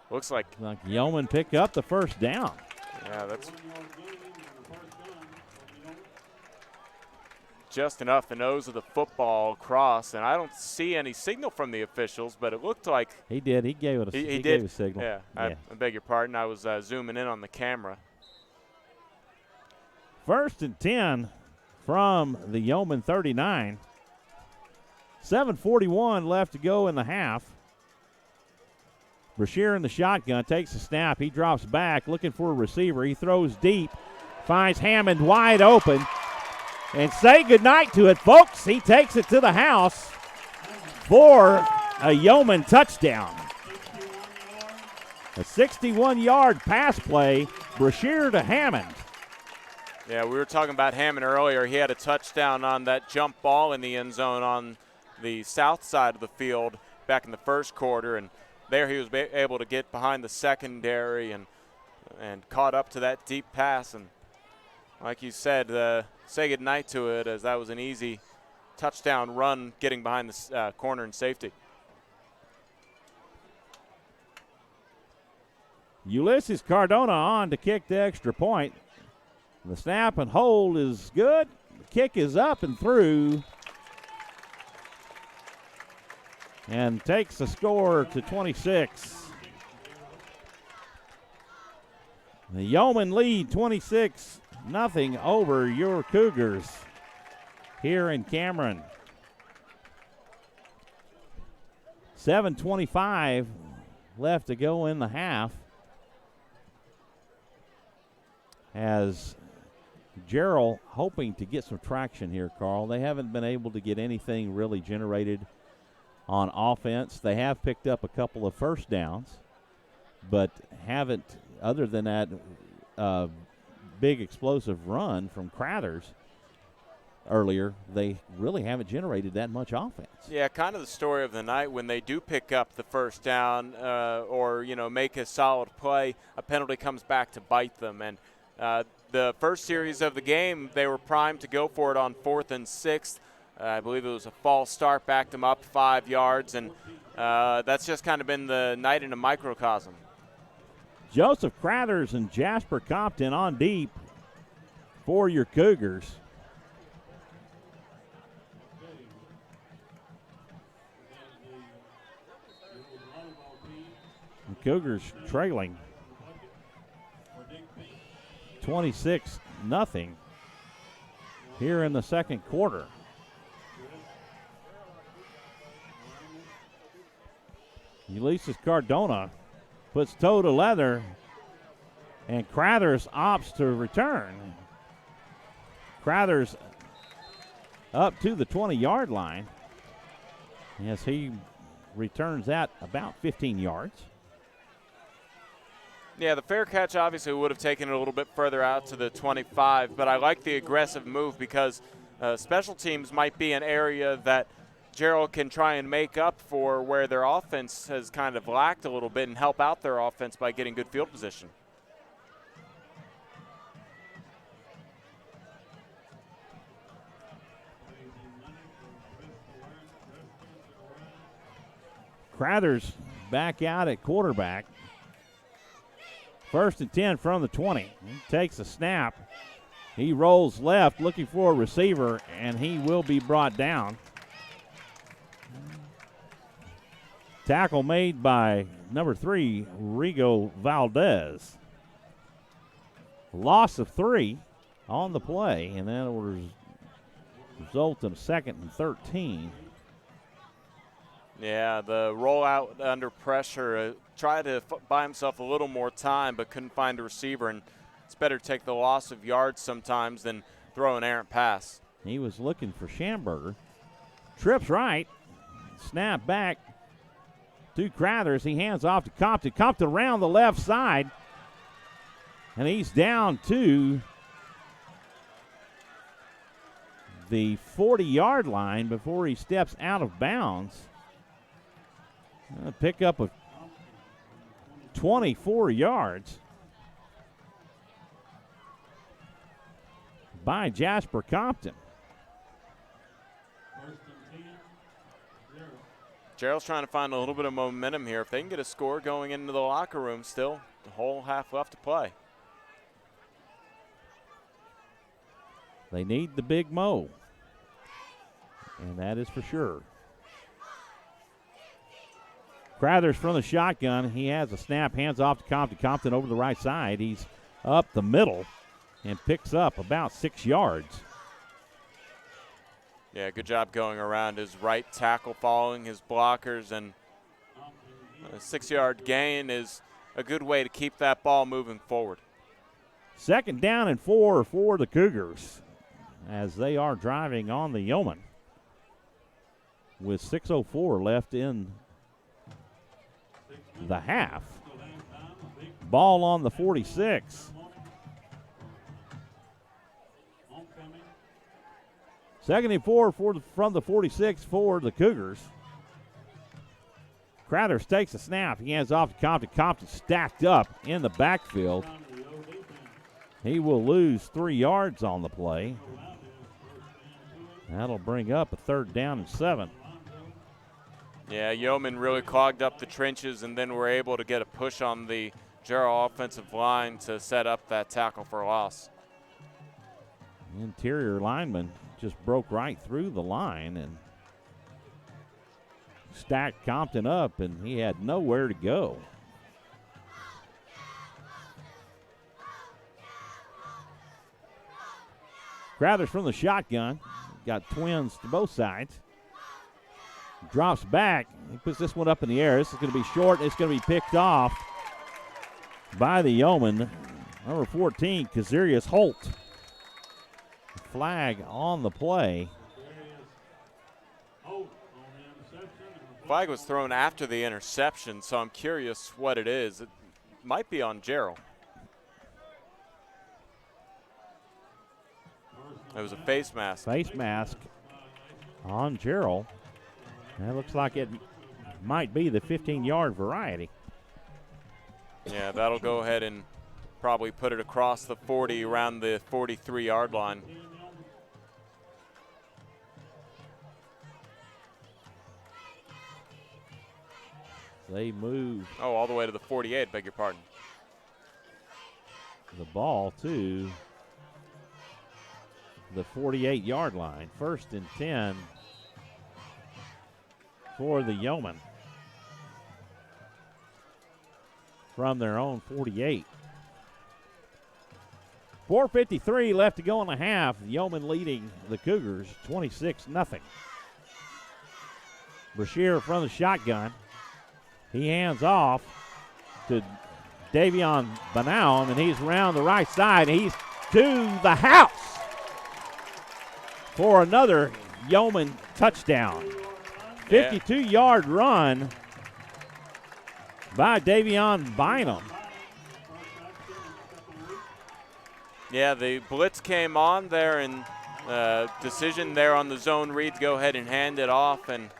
Looks like Yeomen pick up the first down. Yeah, that's just enough the nose of the football across, and I don't see any signal from the officials, but it looked like he did. He gave it a, he gave a signal. Yeah, I beg your pardon. I was zooming in on the camera. 1st and 10 from the Yeomen 39. 7:41 left to go in the half. Brashear in the shotgun, takes a snap. He drops back, looking for a receiver. He throws deep, finds Hammond wide open. And say goodnight to it, folks. He takes it to the house for a Yeomen touchdown. A 61-yard pass play, Brashear to Hammond. Yeah, we were talking about Hammond earlier. He had a touchdown on that jump ball in the end zone on the south side of the field back in the first quarter, and there he was able to get behind the secondary and caught up to that deep pass. And like you said, say goodnight to it, as that was an easy touchdown run getting behind the corner and safety. Ulysses Cardona on to kick the extra point. The snap and hold is good. The kick is up and through. And takes the score to 26. The Yeomen lead 26-0 over your Cougars here in Cameron. 7:25 left to go in the half, as Jarrell hoping to get some traction here, Carl. They haven't been able to get anything really generated on offense. They have picked up a couple of first downs, but haven't, other than that big explosive run from Crathers earlier, they really haven't generated that much offense. Yeah, kind of the story of the night. When they do pick up the first down or, make a solid play, a penalty comes back to bite them. And the first series of the game, they were primed to go for it on 4th and 6th. I believe it was a false start, backed them up 5 yards, and that's just kind of been the night in a microcosm. Joseph Crathers and Jasper Compton on deep for your Cougars. The Cougars trailing 26-0 here in the second quarter. Ulysses Cardona puts toe to leather, and Crathers opts to return. Crathers up to the 20-yard line as he returns that about 15 yards. Yeah, the fair catch obviously would have taken it a little bit further out to the 25, but I like the aggressive move because special teams might be an area that Jarrell can try and make up for where their offense has kind of lacked a little bit and help out their offense by getting good field position. Crathers back out at quarterback. First and 10 from the 20. He takes a snap. He rolls left looking for a receiver, and he will be brought down. Tackle made by number 3, Rigo Valdez. Loss of 3 on the play, and that will result in 2nd and 13. Yeah, the rollout under pressure, tried to buy himself a little more time but couldn't find a receiver, and it's better to take the loss of yards sometimes than throw an errant pass. He was looking for Schamberger. Trips right, snap back to Crathers. He hands off to Compton. Compton around the left side, and he's down to the 40-yard line before he steps out of bounds. A pickup of 24 yards by Jasper Compton. Jarrell's trying to find a little bit of momentum here. If they can get a score going into the locker room still, the whole half left to play. They need the big mo, and that is for sure. Crathers from the shotgun. He has a snap, hands off to Compton. Compton over the right side. He's up the middle and picks up about 6 yards. Yeah, good job going around his right tackle, following his blockers, and a 6-yard gain is a good way to keep that ball moving forward. 2nd down and 4 for the Cougars as they are driving on the Yeomen with 6:04 left in the half. Ball on the 46. 2nd and 4 from the 46 for the Cougars. Crathers takes a snap. He hands off to Compton. Compton stacked up in the backfield. He will lose 3 yards on the play. That'll bring up a 3rd down and 7. Yeah, Yeomen really clogged up the trenches and then were able to get a push on the Jarrell offensive line to set up that tackle for a loss. Interior lineman just broke right through the line and stacked Compton up, and he had nowhere to go. Crathers from the shotgun. Got twins to both sides. Drops back. He puts this one up in the air. This is going to be short. It's going to be picked off by the Yeoman. Number 14, Kazarius Holt. Flag on the play. Flag was thrown after the interception, so I'm curious what it is. It might be on Jarrell. It was a face mask. Face mask on Jarrell. That looks like it might be the 15-yard variety. Yeah, that'll go ahead and probably put it across the 40, around the 43-yard line. They move. Oh, all the way to the 48, beg your pardon. The ball to the 48-yard line. 1st and 10 for the Yeomen from their own 48. 4:53 left to go in the half. Yeomen leading the Cougars 26-0. Brashear from the shotgun. He hands off to Davion Banaum, and he's around the right side. He's to the house for another Yeoman touchdown. 52-yard run by Davion Bynum. Yeah, the blitz came on there, and decision there on the zone read to go ahead and hand it off, and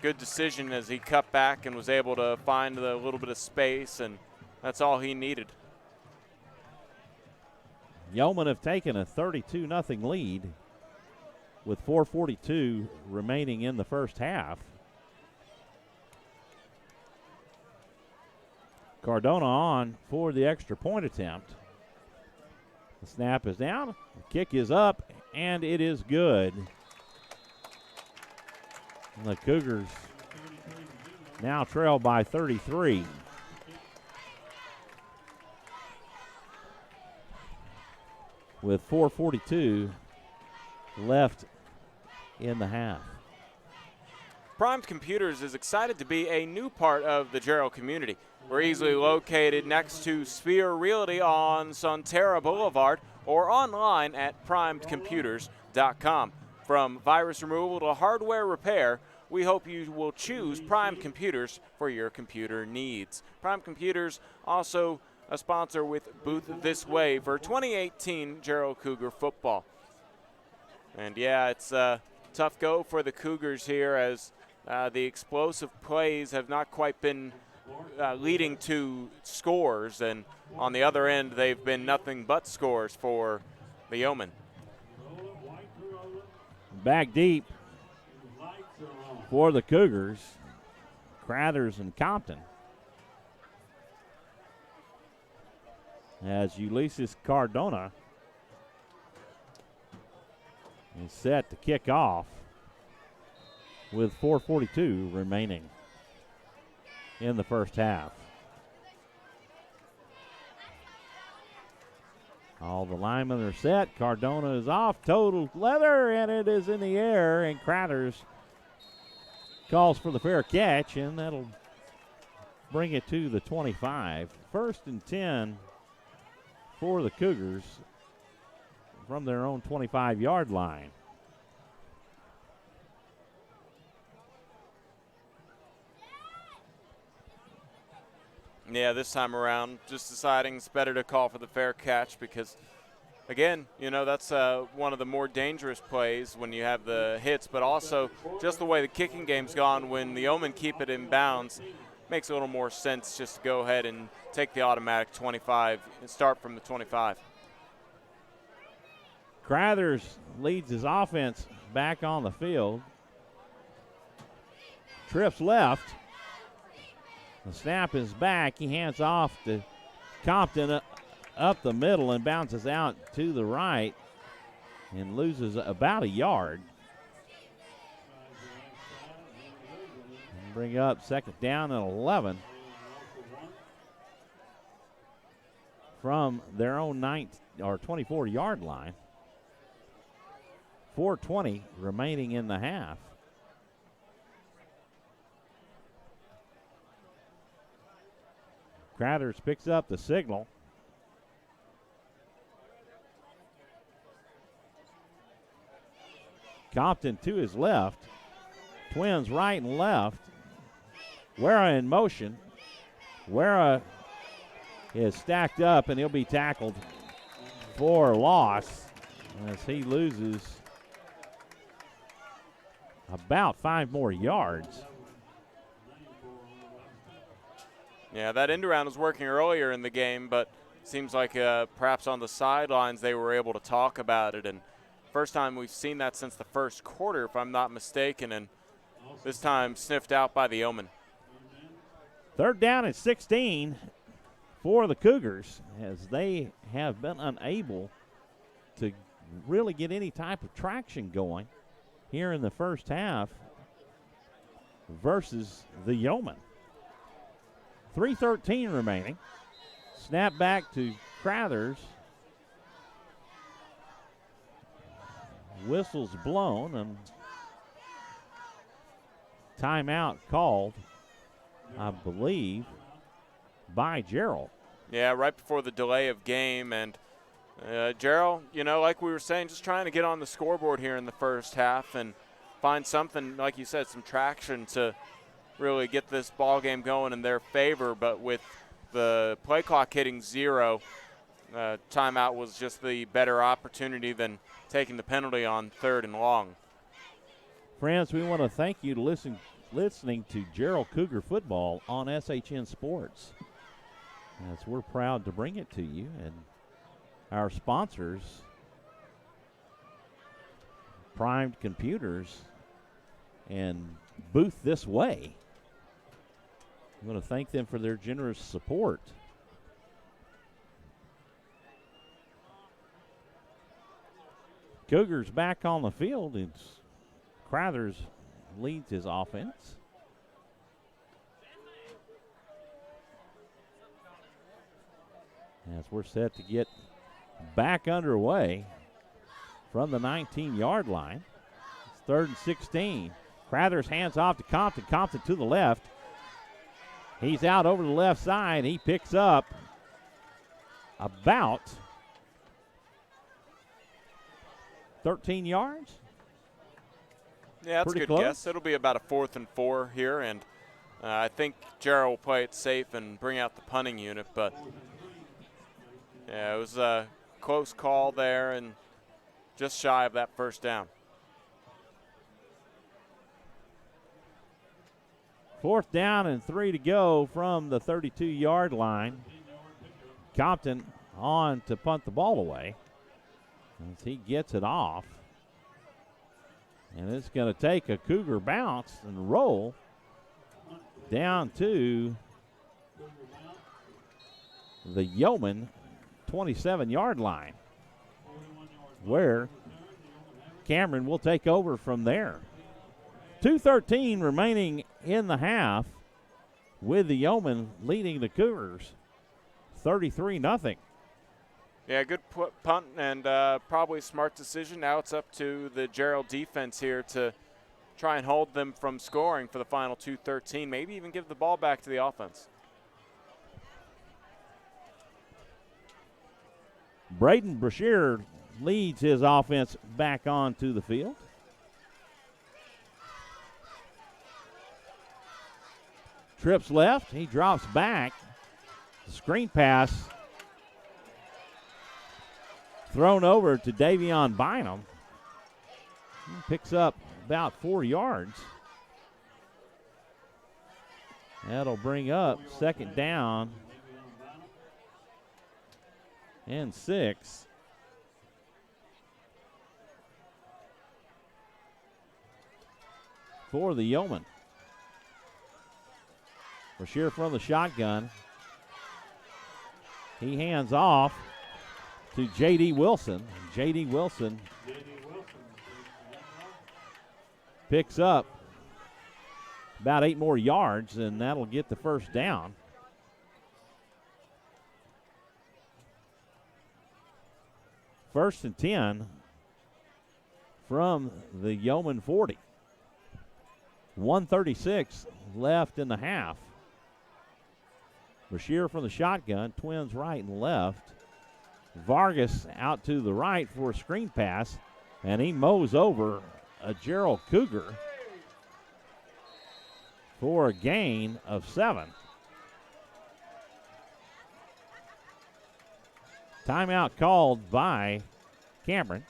good decision as he cut back and was able to find a little bit of space, and that's all he needed. Yeomen have taken a 32-0 lead with 4:42 remaining in the first half. Cardona on for the extra point attempt. The snap is down, the kick is up, and it is good. And the Cougars now trail by 33. With 4:42 left in the half. Primed Computers is excited to be a new part of the Jarrell community. We're easily located next to Sphere Realty on Sonterra Boulevard or online at primedcomputers.com. From virus removal to hardware repair, we hope you will choose Prime Computers for your computer needs. Prime Computers also a sponsor with Booth This Way for 2018 Jarrell Cougar football. And yeah, it's a tough go for the Cougars here as the explosive plays have not quite been leading to scores, and on the other end, they've been nothing but scores for the Yeomen. Back deep for the Cougars, Crathers and Compton. As Ulysses Cardona is set to kick off with 4:42 remaining in the first half. All the linemen are set. Cardona is off. Total leather, and it is in the air. And Crathers calls for the fair catch, and that'll bring it to the 25. 1st and 10 for the Cougars from their own 25-yard line. Yeah, this time around, just deciding it's better to call for the fair catch because, again, you know, that's one of the more dangerous plays when you have the hits, but also just the way the kicking game's gone when the Yeomen keep it in bounds, makes a little more sense just to go ahead and take the automatic 25 and start from the 25. Crathers leads his offense back on the field. Trips left. The snap is back. He hands off to Compton up the middle and bounces out to the right and loses about a yard. And bring up 2nd down and 11 from their own 24-yard line. 4:20 remaining in the half. Crathers picks up the signal. Compton to his left. Twins right and left. Wera in motion. Wera is stacked up, and he'll be tackled for loss as he loses about 5 more yards. Yeah, that end around was working earlier in the game, but seems like perhaps on the sidelines they were able to talk about it. And first time we've seen that since the first quarter, if I'm not mistaken, and this time sniffed out by the Yeomen. 3rd down and 16 for the Cougars as they have been unable to really get any type of traction going here in the first half versus the Yeomen. 3:13 remaining. Snap back to Crathers. Whistles blown and timeout called, I believe, by Jarrell. Yeah, right before the delay of game. And Jarrell, you know, like we were saying, just trying to get on the scoreboard here in the first half and find something, like you said, some traction to really get this ball game going in their favor. But with the play clock hitting 0, timeout was just the better opportunity than taking the penalty on 3rd and long. Friends, we want to thank you to listening to Jarrell Cougar football on SHN Sports, as we're proud to bring it to you. And our sponsors, Primed Computers and Booth This Way. I'm going to thank them for their generous support. Cougars back on the field. It's Crothers leads his offense. As we're set to get back underway from the 19-yard line. It's 3rd and 16. Crothers hands off to Compton. Compton to the left. He's out over the left side. He picks up about 13 yards. Yeah, that's a good guess. It'll be about a 4th and 4 here, and I think Jarrell will play it safe and bring out the punting unit, but yeah, it was a close call there and just shy of that first down. 4th down and 3 to go from the 32-yard line. Compton on to punt the ball away as he gets it off. And it's going to take a Cougar bounce and roll down to the Yeomen 27-yard line, where Cameron will take over from there. 2:13 remaining in the half, with the Yeomen leading the Cougars 33-0. Yeah, good punt and probably a smart decision. Now it's up to the Jarrell defense here to try and hold them from scoring for the final 2:13, maybe even give the ball back to the offense. Braden Brashear leads his offense back onto the field. Trips left, he drops back. Screen pass thrown over to Davion Bynum. He picks up about 4 yards. That'll bring up 2nd down and 6. For the Yeomen. Brashear from the shotgun. He hands off to J.D. Wilson. J.D. Wilson picks up about 8 more yards, and that'll get the first down. First and 10 from the Yeoman 40. 1:36 left in the half. Brashear from the shotgun, twins right and left. Vargas out to the right for a screen pass, and he mows over a Jarrell Cougar for a gain of 7. Timeout called by Cameron.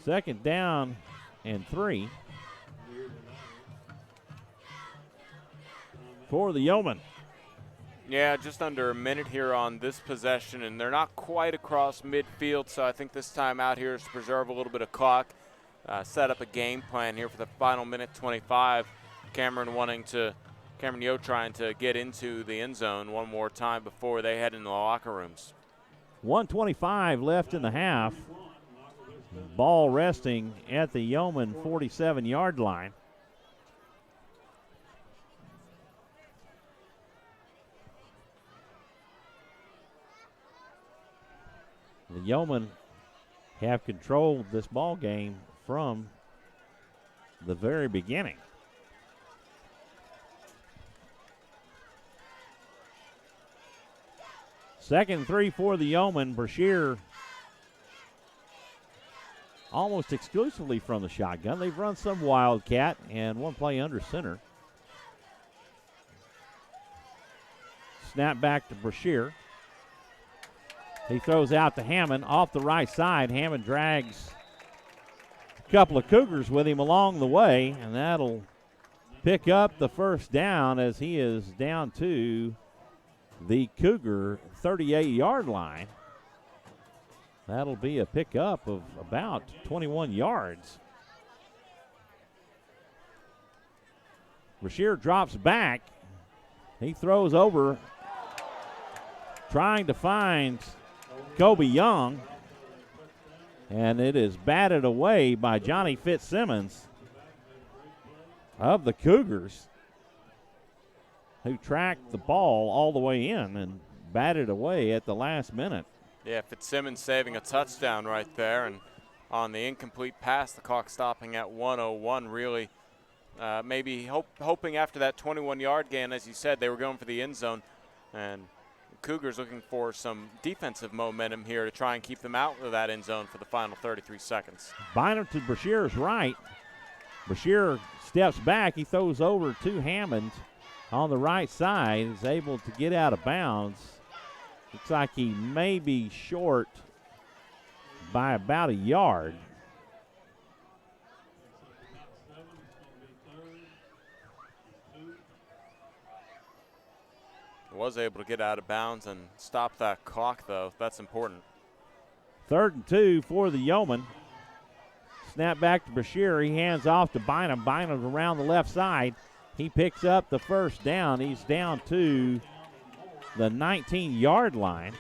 Second down and 3 for the Yeomen. Yeah, just under a minute here on this possession, and they're not quite across midfield, so I think this time out here is to preserve a little bit of clock, set up a game plan here for the final minute 25. Cameron Yoe trying to get into the end zone one more time before they head into the locker rooms. 1:25 left in the half. Ball resting at the Yeoman 47-yard line. The Yeomen have controlled this ball game from the very beginning. Second and 3 for the Yeomen. Brashear almost exclusively from the shotgun. They've run some wildcat and one play under center. Snap back to Brashear. He throws out to Hammond off the right side. Hammond drags a couple of Cougars with him along the way, and that'll pick up the first down as he is down to the Cougar 38-yard line. That'll be a pickup of about 21 yards. Brashear drops back. He throws over, trying to find Kobe Young, and it is batted away by Johnny Fitzsimmons of the Cougars, who tracked the ball all the way in and batted away at the last minute. Yeah, Fitzsimmons saving a touchdown right there, and on the incomplete pass, the clock stopping at 1:01. Really, maybe hoping after that 21-yard gain, as you said, they were going for the end zone, and Cougars looking for some defensive momentum here to try and keep them out of that end zone for the final 33 seconds. Bynum to Brashear's right. Brashear steps back. He throws over to Hammond on the right side. Is able to get out of bounds. Looks like he may be short by about a yard. Was able to get out of bounds and stop that clock, though. That's important. 3rd and 2 for the Yeomen. Snap back to Brashear. He hands off to Bynum. Bynum's around the left side. He picks up the first down. He's down to the 19-yard line.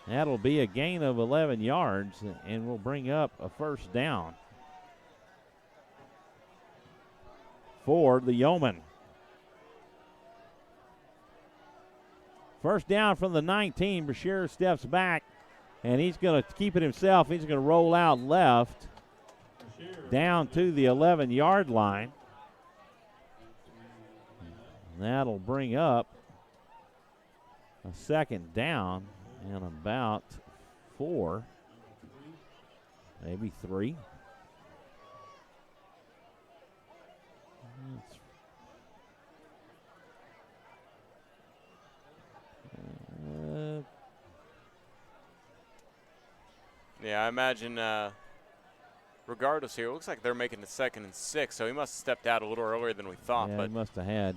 That'll be a gain of 11 yards and will bring up a first down for the Yeomen. First down from the 19. Brashear steps back, and he's going to keep it himself. He's going to roll out left down to the 11-yard line. That'll bring up a second down and about 4, maybe 3. Yeah, I imagine regardless here, it looks like they're making the 2nd and 6, so he must have stepped out a little earlier than we thought. Yeah, but he must have had.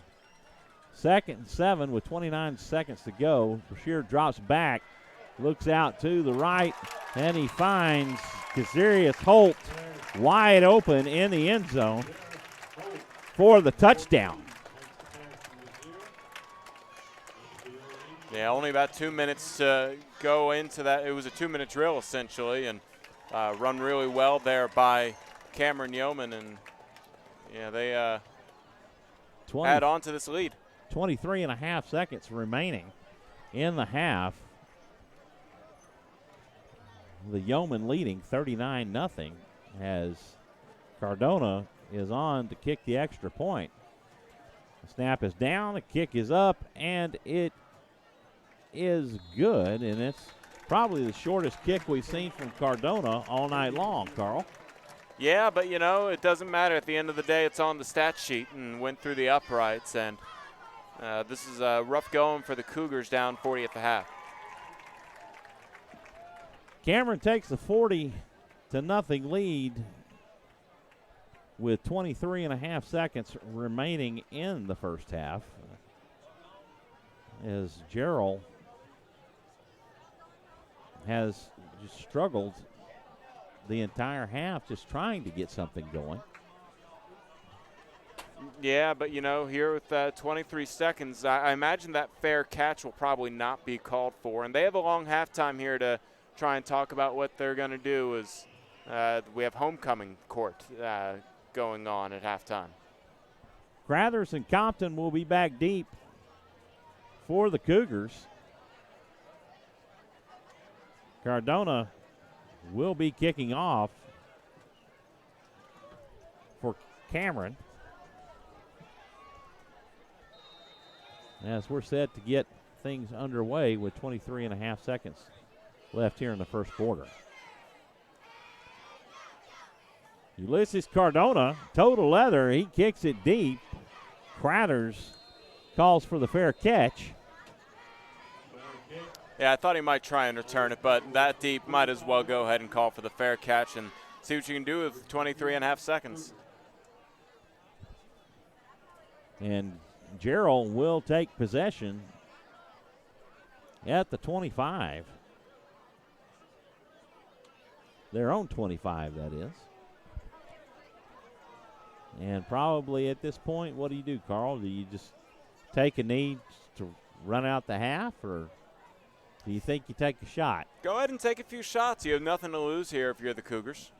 2nd and 7 with 29 seconds to go. Brashear drops back, looks out to the right, and he finds Kazarius Holt wide open in the end zone for the touchdown. Yeah, only about 2 minutes to go into that. It was a 2-minute drill, essentially, and run really well there by Cameron Yeomen, and yeah, they add on to this lead. 23 and a half seconds remaining in the half. The Yeomen leading 39-0 as Cardona is on to kick the extra point. The snap is down, the kick is up, and it is good, and it's probably the shortest kick we've seen from Cardona all night long, Carl. Yeah, but, you know, it doesn't matter. At the end of the day, it's on the stat sheet and went through the uprights, and this is rough going for the Cougars, down 40 at the half. Cameron takes the 40-0 lead with 23 and a half seconds remaining in the first half, as Jarrell has just struggled the entire half just trying to get something going. Yeah, but, you know, here with 23 seconds, I imagine that fair catch will probably not be called for. And they have a long halftime here to try and talk about what they're going to do as we have homecoming court going on at halftime. Crathers and Compton will be back deep for the Cougars. Cardona will be kicking off for Cameron, as we're set to get things underway with 23 and a half seconds left here in the first quarter. Ulysses Cardona, total leather, he kicks it deep. Crathers calls for the fair catch. Yeah, I thought he might try and return it, but that deep, might as well go ahead and call for the fair catch and see what you can do with 23 and a half seconds. And Jarrell will take possession at the 25. Their own 25, that is. And probably at this point, what do, Carl? Do you just take a knee to run out the half, or do you think you take a shot? Go ahead and take a few shots. You have nothing to lose here if you're the Cougars.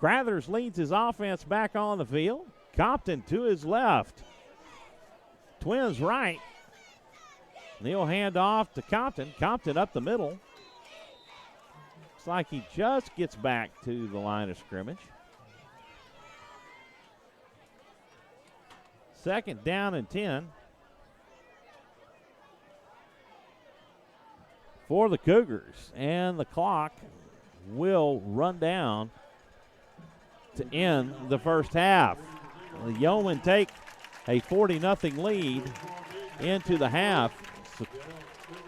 Crathers leads his offense back on the field. Compton to his left. Twins right. He'll hand off to Compton. Compton up the middle. Looks like he just gets back to the line of scrimmage. Second down and 10 for the Cougars. And the clock will run down to end the first half. The Yeomen take a 40-0 lead into the half. So,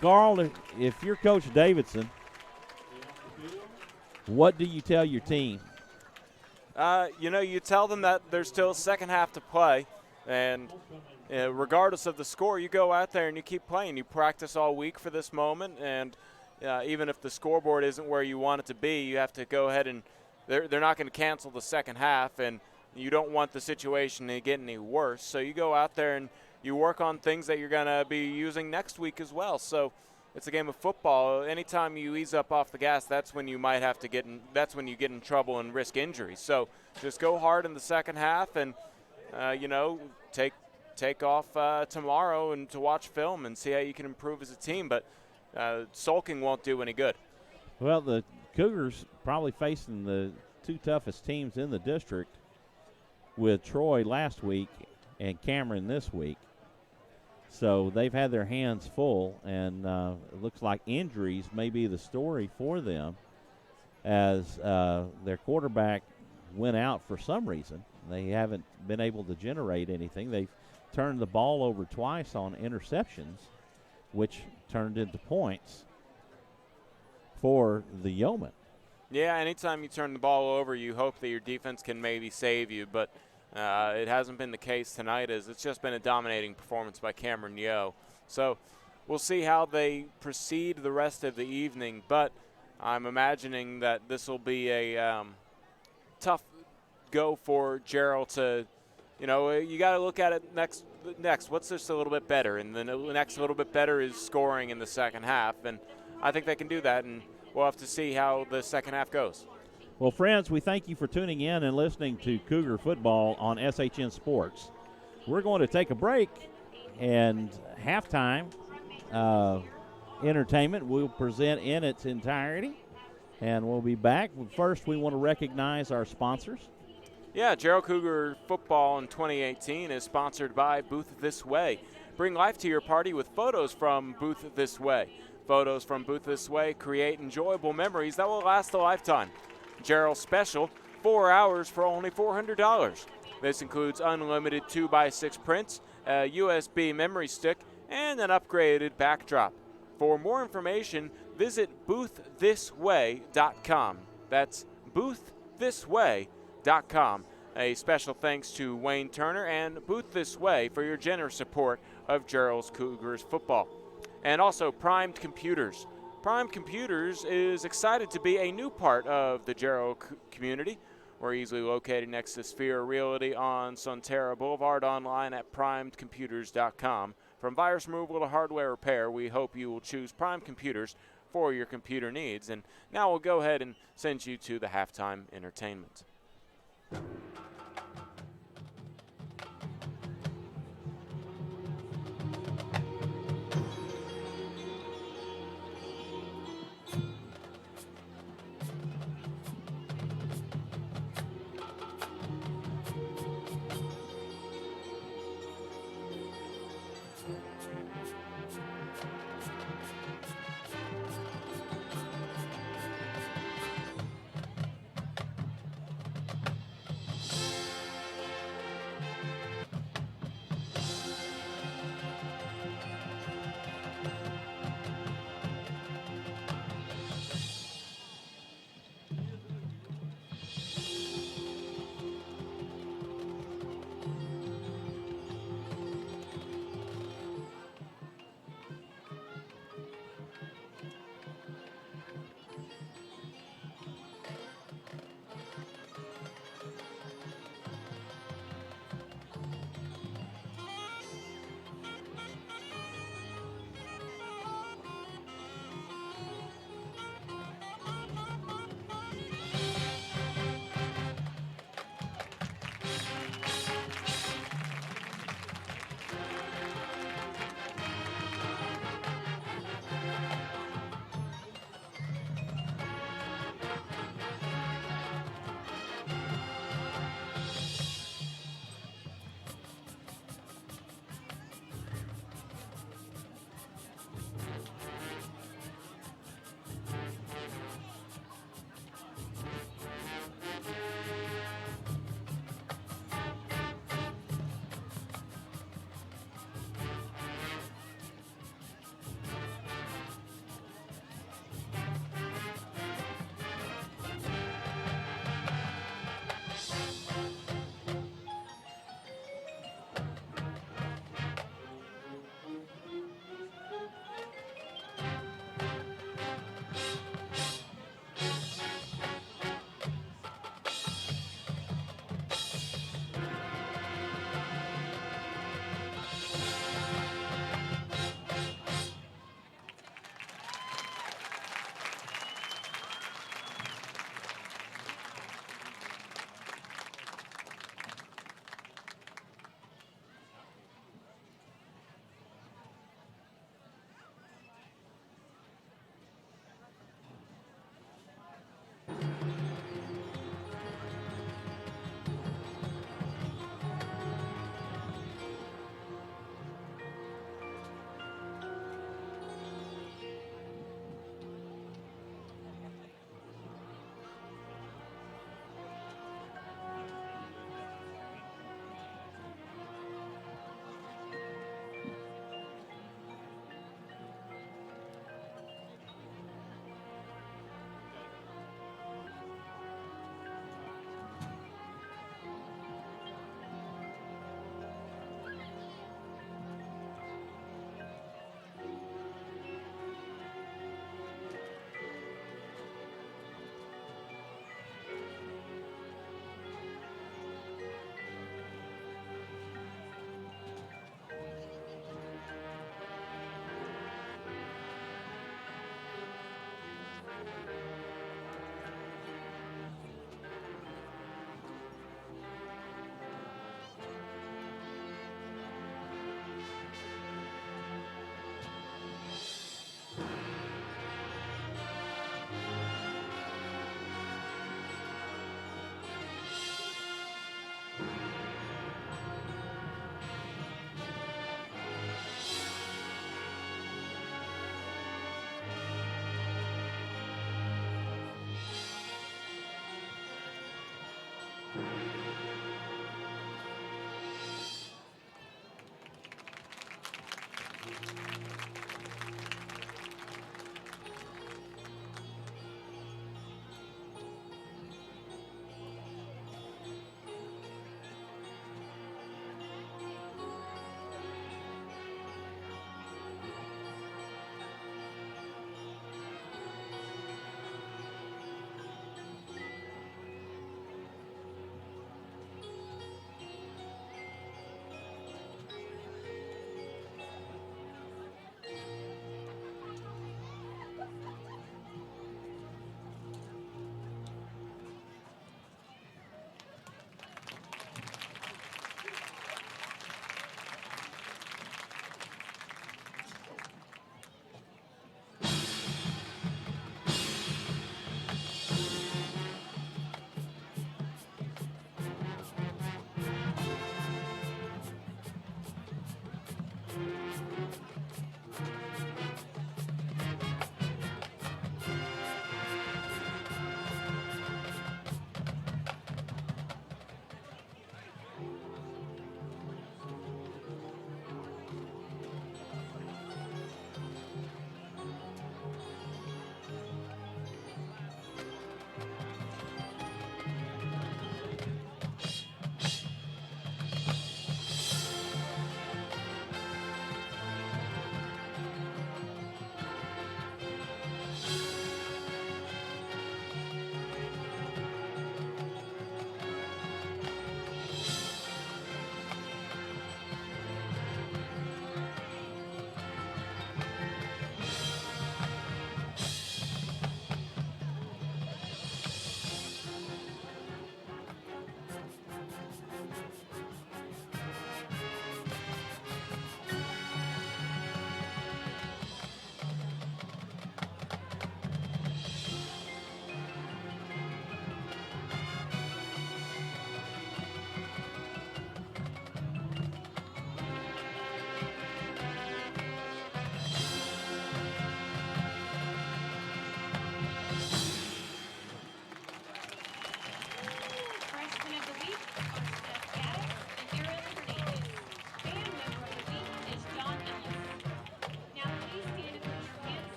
Carl, if you're Coach Davidson, what do you tell your team? You tell them that there's still a second half to play, and regardless of the score, you go out there and you keep playing. You practice all week for this moment, and even if the scoreboard isn't where you want it to be, you have to go ahead and they're not going to cancel the second half, and you don't want the situation to get any worse. So you go out there and you work on things that you're going to be using next week as well. So it's a game of football. Anytime you ease up off the gas, that's when you might have to that's when you get in trouble and risk injury. So just go hard in the second half, and take off tomorrow and to watch film and see how you can improve as a team. But sulking won't do any good. Well, the Cougars probably facing the two toughest teams in the district, with Troy last week and Cameron this week. So they've had their hands full, and it looks like injuries may be the story for them, as their quarterback went out for some reason. They haven't been able to generate anything. They've turned the ball over twice on interceptions, which turned into points for the Yeomen. Yeah, anytime you turn the ball over, you hope that your defense can maybe save you, but it hasn't been the case tonight, as it's just been a dominating performance by Cameron Yoe. So we'll see how they proceed the rest of the evening, but I'm imagining that this will be a tough go for Jarrell to, you got to look at it next. What's just a little bit better? And the next little bit better is scoring in the second half, and I think they can do that, and we'll have to see how the second half goes. Well, friends, we thank you for tuning in and listening to Cougar Football on SHN Sports. We're going to take a break, and halftime entertainment we'll present in its entirety, and we'll be back. First, we want to recognize our sponsors. Yeah, Jarrell Cougar Football in 2018 is sponsored by Booth This Way. Bring life to your party with photos from Booth This Way. Photos from Booth This Way create enjoyable memories that will last a lifetime. Jarrell Special, 4 hours for only $400. This includes unlimited 2x6 prints, a USB memory stick, and an upgraded backdrop. For more information, visit bootthisway.com. That's bootthisway.com. A special thanks to Wayne Turner and Booth This Way for your generous support of Jarrell's Cougars football. And also Primed Computers. Primed Computers is excited to be a new part of the Jarrell community. We're easily located next to Sphere Realty on Sonterra Boulevard, online at primedcomputers.com. From virus removal to hardware repair, we hope you will choose Prime Computers for your computer needs. And now we'll go ahead and send you to the halftime entertainment.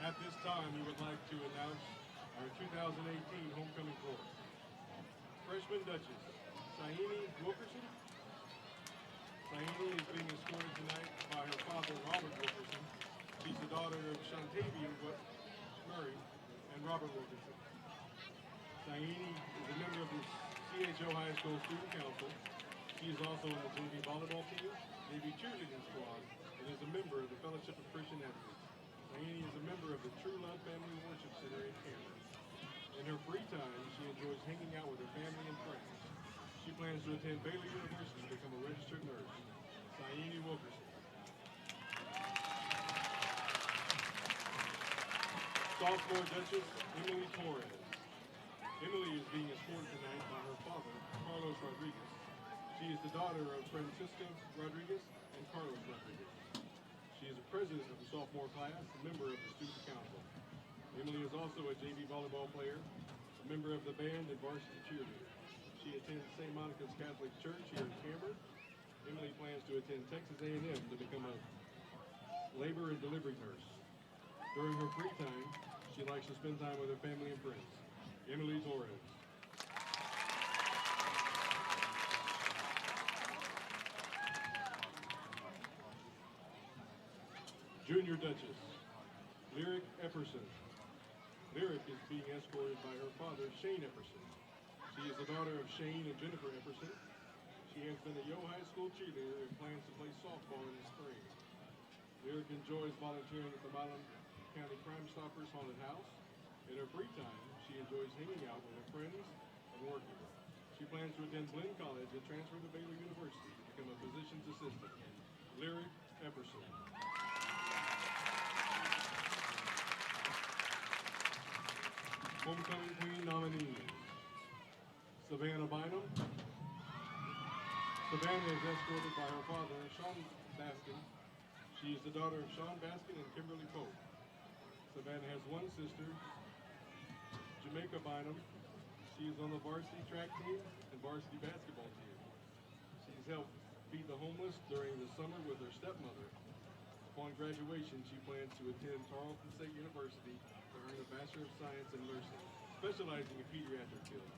At this time, we would like to announce our 2018 homecoming chorus. Freshman Duchess, Saini Wilkerson. Saini is being escorted tonight by her father, Robert Wilkerson. She's the daughter of Shantavia Murray and Robert Wilkerson. Saini is a member of the CHO High School Student Council. She is also on the JV volleyball team, Navy cheerleading squad, and is a member of the Fellowship of Christian Athletes. Saini is a member of the True Love Family Worship Center in Cameron. In her free time, she enjoys hanging out with her family to attend Baylor University to become a registered nurse. Saini Wilkerson. Sophomore Duchess Emily Torres. Emily is being escorted tonight by her father, Carlos Rodriguez. She is the daughter of Francisco Rodriguez and Carlos Rodriguez. She is a president of the sophomore class, a member of the student council. Emily is also a JV volleyball player, a member of the band and varsity cheerleader. She attends St. Monica's Catholic Church here in Cameron. Emily plans to attend Texas A&M to become a labor and delivery nurse. During her free time, she likes to spend time with her family and friends. Emily Torres. Junior Duchess, Lyric Epperson. Lyric is being escorted by her father, Shane Epperson. She is the daughter of Shane and Jennifer Epperson. She has been a Yoe High School cheerleader and plans to play softball in the spring. Lyric enjoys volunteering at the Milan County Crime Stoppers Haunted House. In her free time, she enjoys hanging out with her friends and working. She plans to attend Glenn College and transfer to Baylor University to become a physician's assistant. Lyric Epperson. Homecoming Queen nominees. Savannah Bynum. Savannah is escorted by her father, Sean Baskin. She is the daughter of Sean Baskin and Kimberly Pope. Savannah has one sister, Jamaica Bynum. She is on the varsity track team and varsity basketball team. She's helped feed the homeless during the summer with her stepmother. Upon graduation, she plans to attend Tarleton State University to earn a Bachelor of Science in Nursing, specializing in pediatric field.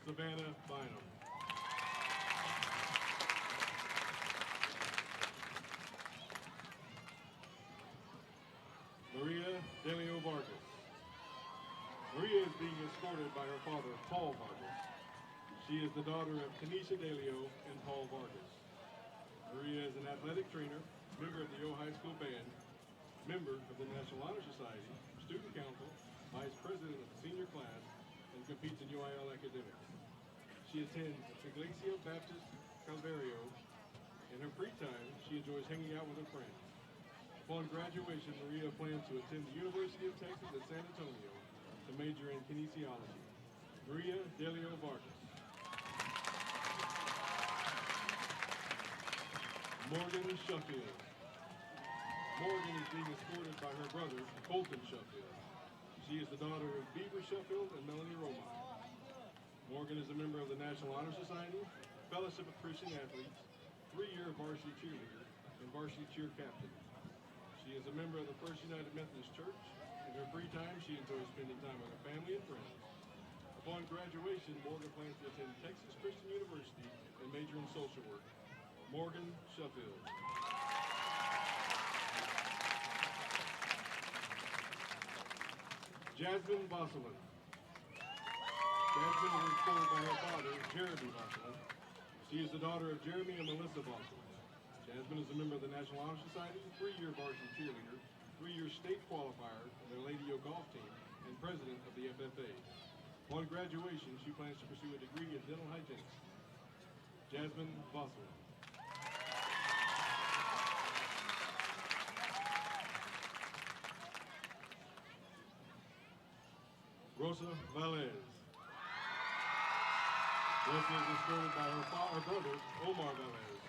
Savannah Bynum. Maria Delio Vargas. Maria is being escorted by her father, Paul Vargas. She is the daughter of Tanisha Delio and Paul Vargas. Maria is an athletic trainer, member of the Yoe High School band, member of the National Honor Society, student council, vice president of the senior class, and competes in UIL academics. She attends Iglesia Baptist Calvario. In her free time, she enjoys hanging out with her friends. Upon graduation, Maria plans to attend the University of Texas at San Antonio to major in kinesiology. Maria Delio Vargas. Morgan Sheffield. Morgan is being escorted by her brother, Colton Sheffield. She is the daughter of Beaver Sheffield and Melanie Romine. Morgan is a member of the National Honor Society, Fellowship of Christian Athletes, 3-year varsity cheerleader, and varsity cheer captain. She is a member of the First United Methodist Church. In her free time, she enjoys spending time with her family and friends. Upon graduation, Morgan plans to attend Texas Christian University and major in social work. Morgan Sheffield. Jasmine Bosselin. Jasmine is escorted by her father, Jeremy Bosselin. She is the daughter of Jeremy and Melissa Bosselin. Jasmine is a member of the National Honor Society, 3-year varsity cheerleader, 3-year state qualifier of their Lady Yoe golf team, and president of the FFA. Upon graduation, she plans to pursue a degree in dental hygienics. Jasmine Bosselin. Rosa Valez. Rosa is escorted by her brother, Omar Valez.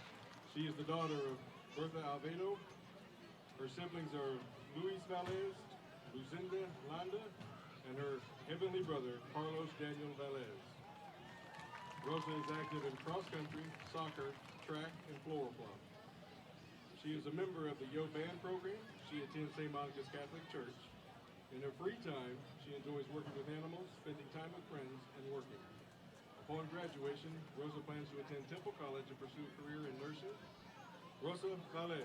She is the daughter of Bertha Alvedo. Her siblings are Luis Valez, Lucinda Landa, and her heavenly brother, Carlos Daniel Valez. Rosa is active in cross-country, soccer, track, and floor club. She is a member of the Yoe Band program. She attends St. Monica's Catholic Church. In her free time, she enjoys working with animals, spending time with friends, and working. Upon graduation, Rosa plans to attend Temple College and pursue a career in nursing. Rosa Valez.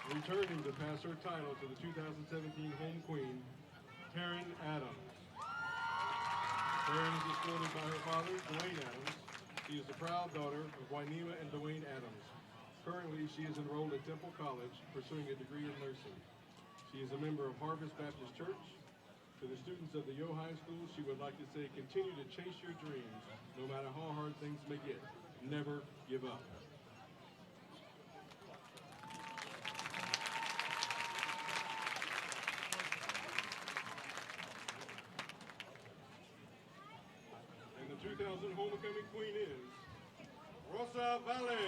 Returning to pass her title to the 2017 home queen, Taryn Adams. Taryn is escorted by her father, Dwayne Adams. She is the proud daughter of Wainema and Dwayne Adams. Currently, she is enrolled at Temple College, pursuing a degree in nursing. She is a member of Harvest Baptist Church, To the students of the Yoe High School, she would like to say, continue to chase your dreams, no matter how hard things may get. Never give up. And the 2000 homecoming queen is Rosa Valle.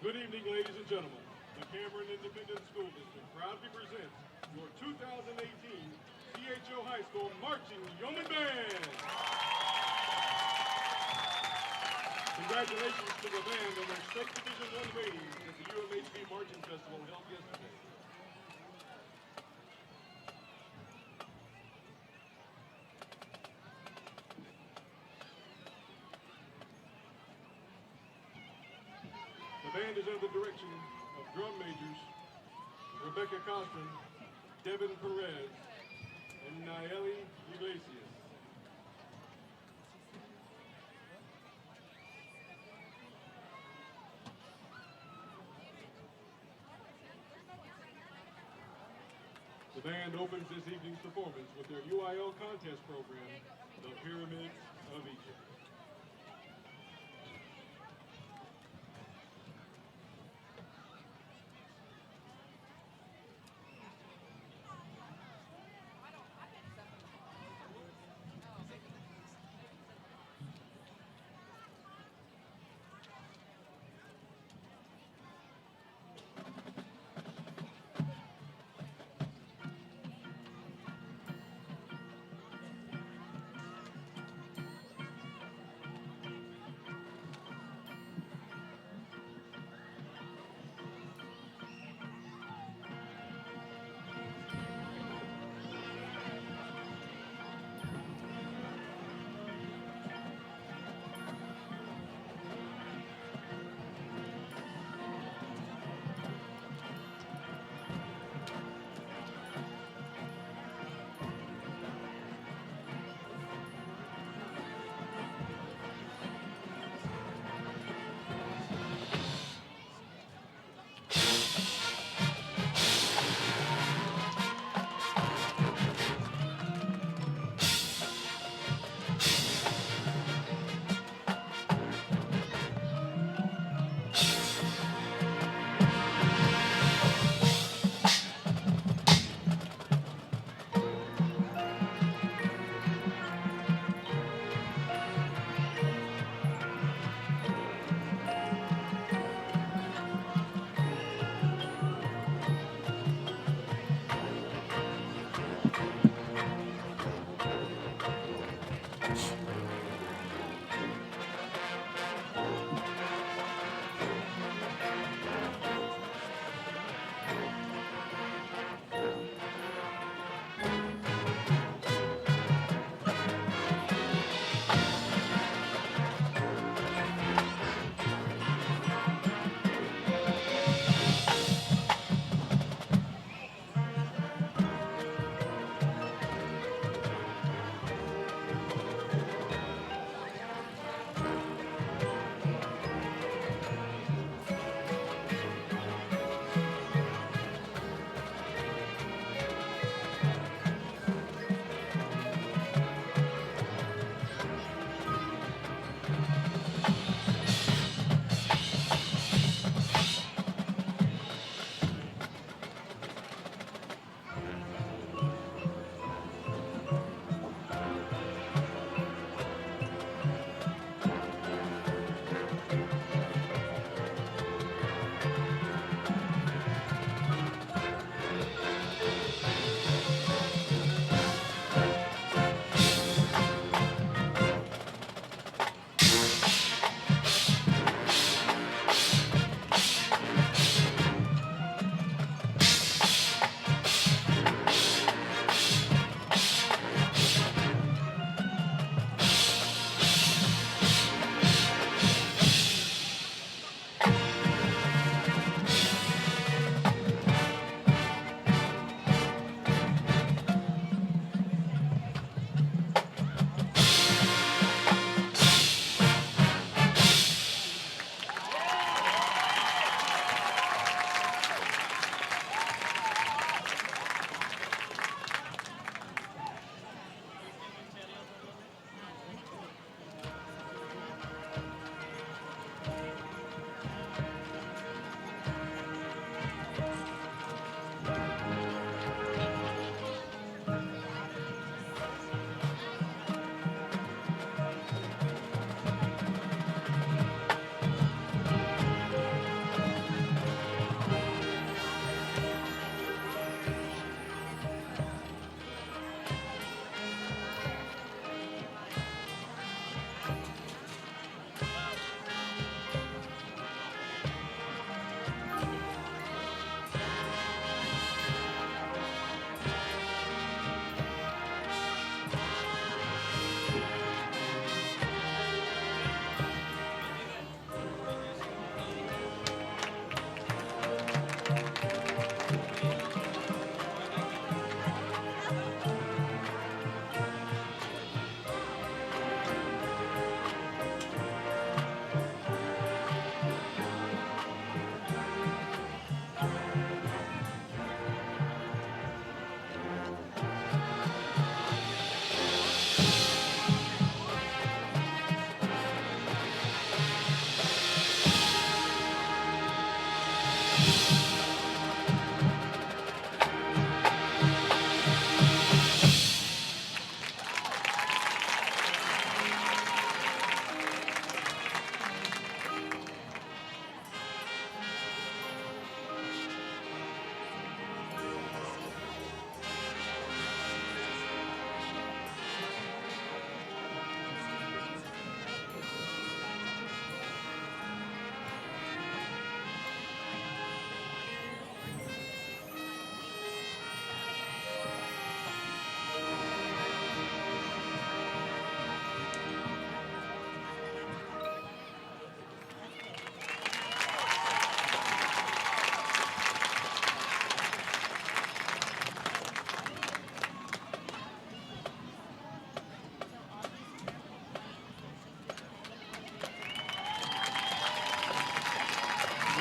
Good evening, ladies and gentlemen. The Cameron Independent School District proudly presents your 2018 CHO High School Marching Yeoman Band. Congratulations to the band on their State Division I ratings at the UMHB Marching Festival held yesterday. The band is under the direction of drum majors Rebecca Costron, Devin Perez, and Nayeli Iglesias. The band opens this evening's performance with their UIL contest program, The Pyramids of Egypt.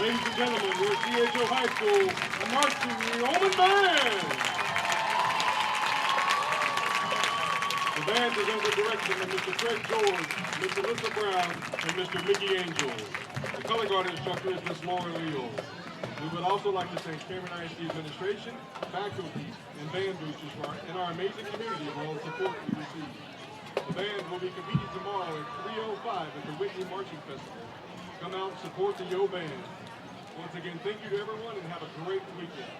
Ladies and gentlemen, your CHO High School marching Yeomen Band. The band is under the direction of Mr. Fred George, Ms. Alyssa Brown, and Mr. Mickey Angel. The color guard instructor is Ms. Laura Leo. We would also like to thank Cameron ISD administration, faculty, and band boosters and our amazing community for all the support we receive. The band will be competing tomorrow at 3:05 at the Whitney Marching Festival. Come out and support the Yoe Band. Once again, thank you to everyone and have a great weekend.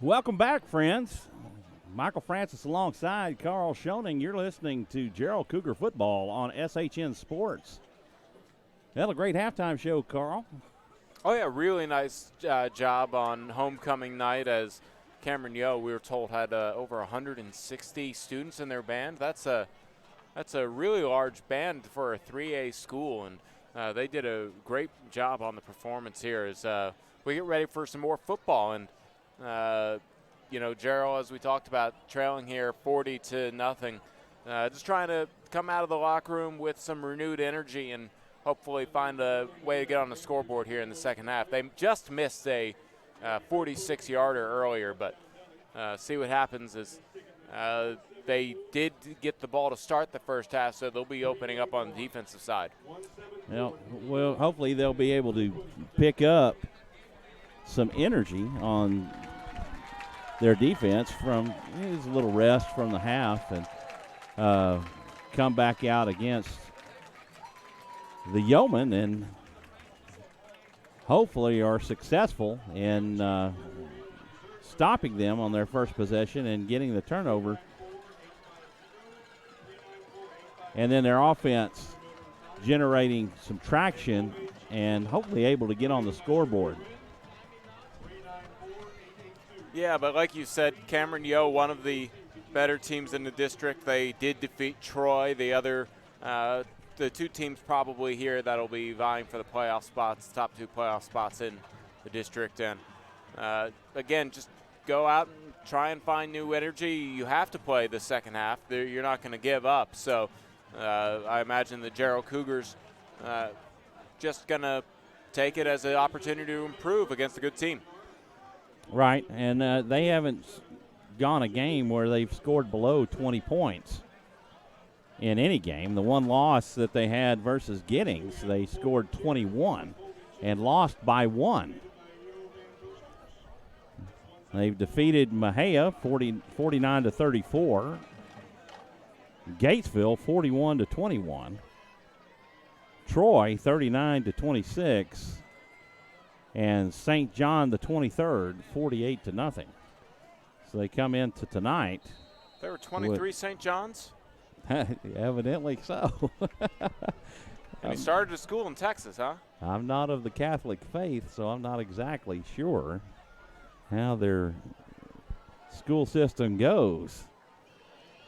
Welcome back, friends. Michael Francis alongside Carl Schoening. You're listening to Jarrell Cougar football on SHN Sports. Had a great halftime show, Carl. Oh, yeah, really nice job on homecoming night, as Cameron Yoe, we were told, had over 160 students in their band. That's a really large band for a 3A school, and they did a great job on the performance here as we get ready for some more football. And Jarrell, as we talked about, trailing here 40-0. Just trying to come out of the locker room with some renewed energy and hopefully find a way to get on the scoreboard here in the second half. They just missed a 46-yarder earlier, but see what happens is they did get the ball to start the first half, so they'll be opening up on the defensive side. Well, hopefully they'll be able to pick up some energy on their defense from a little rest from the half and come back out against the Yeomen and hopefully are successful in stopping them on their first possession and getting the turnover. And then their offense generating some traction and hopefully able to get on the scoreboard. Yeah, but like you said, Cameron Yoe, one of the better teams in the district. They did defeat Troy. The two teams probably here that'll be vying for the playoff spots, top two playoff spots in the district. And again, just go out and try and find new energy. You have to play the second half. You're not going to give up. So I imagine the Jarrell Cougars just going to take it as an opportunity to improve against a good team. Right, and they haven't gone a game where they've scored below 20 points in any game. The one loss that they had versus Giddings, they scored 21 and lost by 1. They've defeated Mahia 49-34, Gatesville 41-21, Troy 39-26, and St. John the 23rd 48-0. So they come into tonight. There were 23 St. John's? Evidently so. And he started a school in Texas, huh? I'm not of the Catholic faith, so I'm not exactly sure how their school system goes.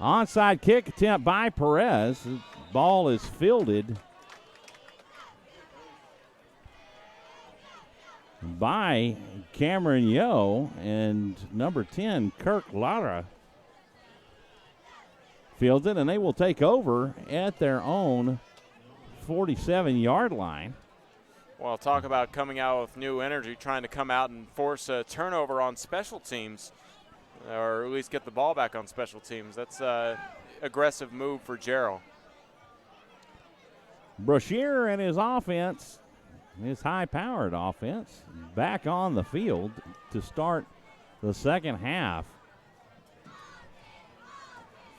Onside kick attempt by Perez. The ball is fielded by Cameron Yoe, and number 10, Kirk Lara, fields it, and they will take over at their own 47-yard line. Well, talk about coming out with new energy, trying to come out and force a turnover on special teams, or at least get the ball back on special teams. That's an aggressive move for Jarrell. Brashear and his offense, his high-powered offense, back on the field to start the second half.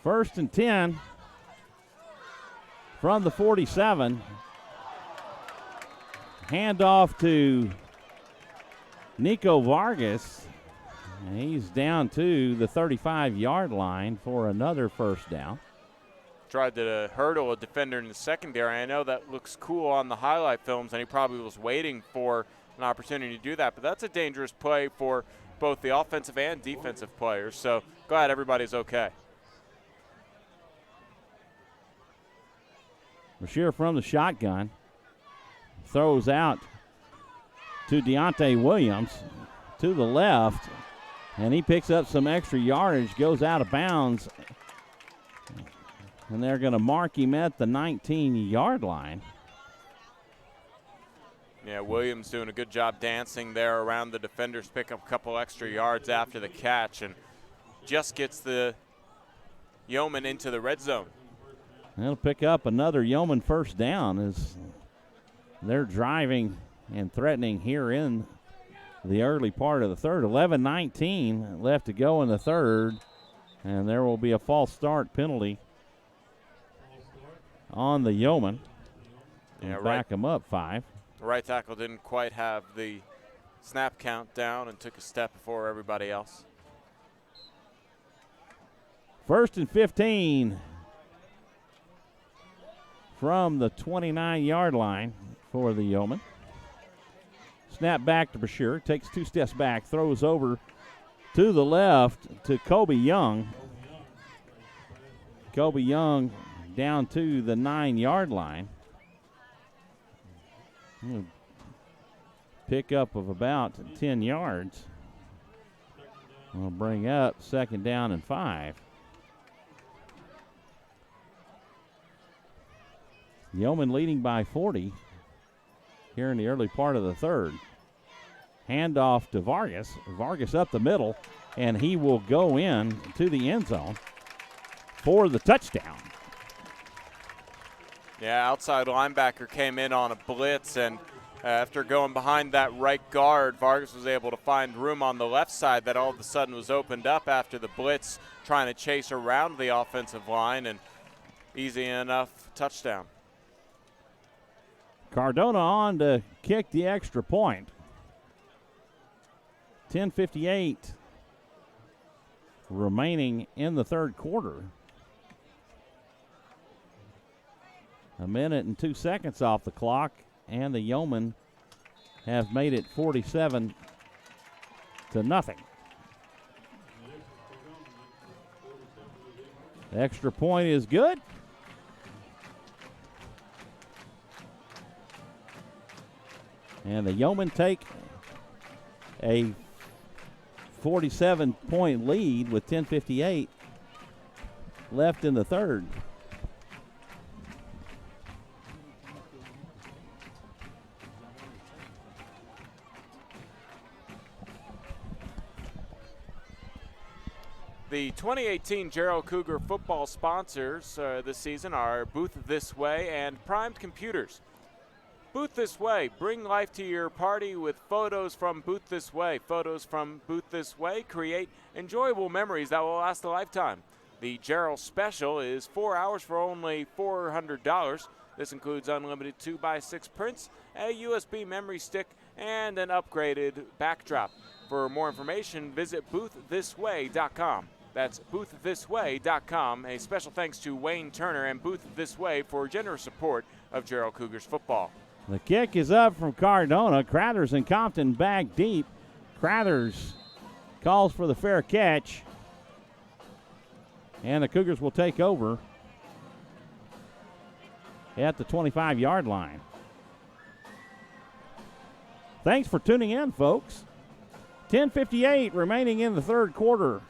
1st and 10 from the 47. Handoff to Nico Vargas. And he's down to the 35-yard line for another first down. Tried to hurdle a defender in the secondary. I know that looks cool on the highlight films, and he probably was waiting for an opportunity to do that. But that's a dangerous play for both the offensive and defensive players. So glad everybody's okay. Brashear from the shotgun. Throws out to Deontay Williams to the left, and he picks up some extra yardage, goes out of bounds. And they're going to mark him at the 19-yard line. Yeah, Williams doing a good job dancing there around the defenders, pick up a couple extra yards after the catch, and just gets the Yeomen into the red zone. They'll pick up another Yeomen first down as they're driving and threatening here in the early part of the third. 11-19 left to go in the third, and there will be a false start penalty on the Yeomen. Yeah, back them up 5. The right tackle didn't quite have the snap count down and took a step before everybody else. 1st and 15 from the 29-yard line for the Yeomen. Snap back to Brashear, takes 2 steps back, throws over to the left to Kobe Young. Kobe Young down to the 9-yard line. Pickup of about 10 yards. We'll bring up 2nd down and 5. Yeomen leading by 40 here in the early part of the third. Handoff to Vargas. Vargas up the middle, and he will go in to the end zone for the touchdown. Yeah, outside linebacker came in on a blitz, and after going behind that right guard, Vargas was able to find room on the left side that all of a sudden was opened up after the blitz, trying to chase around the offensive line, and easy enough touchdown. Cardona on to kick the extra point. 10:58 remaining in the third quarter. 1 minute and 2 seconds off the clock, and the Yeomen have made it 47-0. The extra point is good. And the Yeomen take a 47-point lead with 10:58 left in the third. The 2018 Jarrell Cougar football sponsors this season are Booth This Way and Primed Computers. Booth This Way, bring life to your party with photos from Booth This Way. Photos from Booth This Way create enjoyable memories that will last a lifetime. The Jarrell Special is 4 hours for only $400. This includes unlimited 2x6 prints, a USB memory stick, and an upgraded backdrop. For more information, visit bootthisway.com. That's bootthisway.com. A special thanks to Wayne Turner and Booth This Way for generous support of Jarrell Cougars football. The kick is up from Cardona. Crothers and Compton back deep. Crothers calls for the fair catch. And the Cougars will take over at the 25-yard line. Thanks for tuning in, folks. 10:58 remaining in the third quarter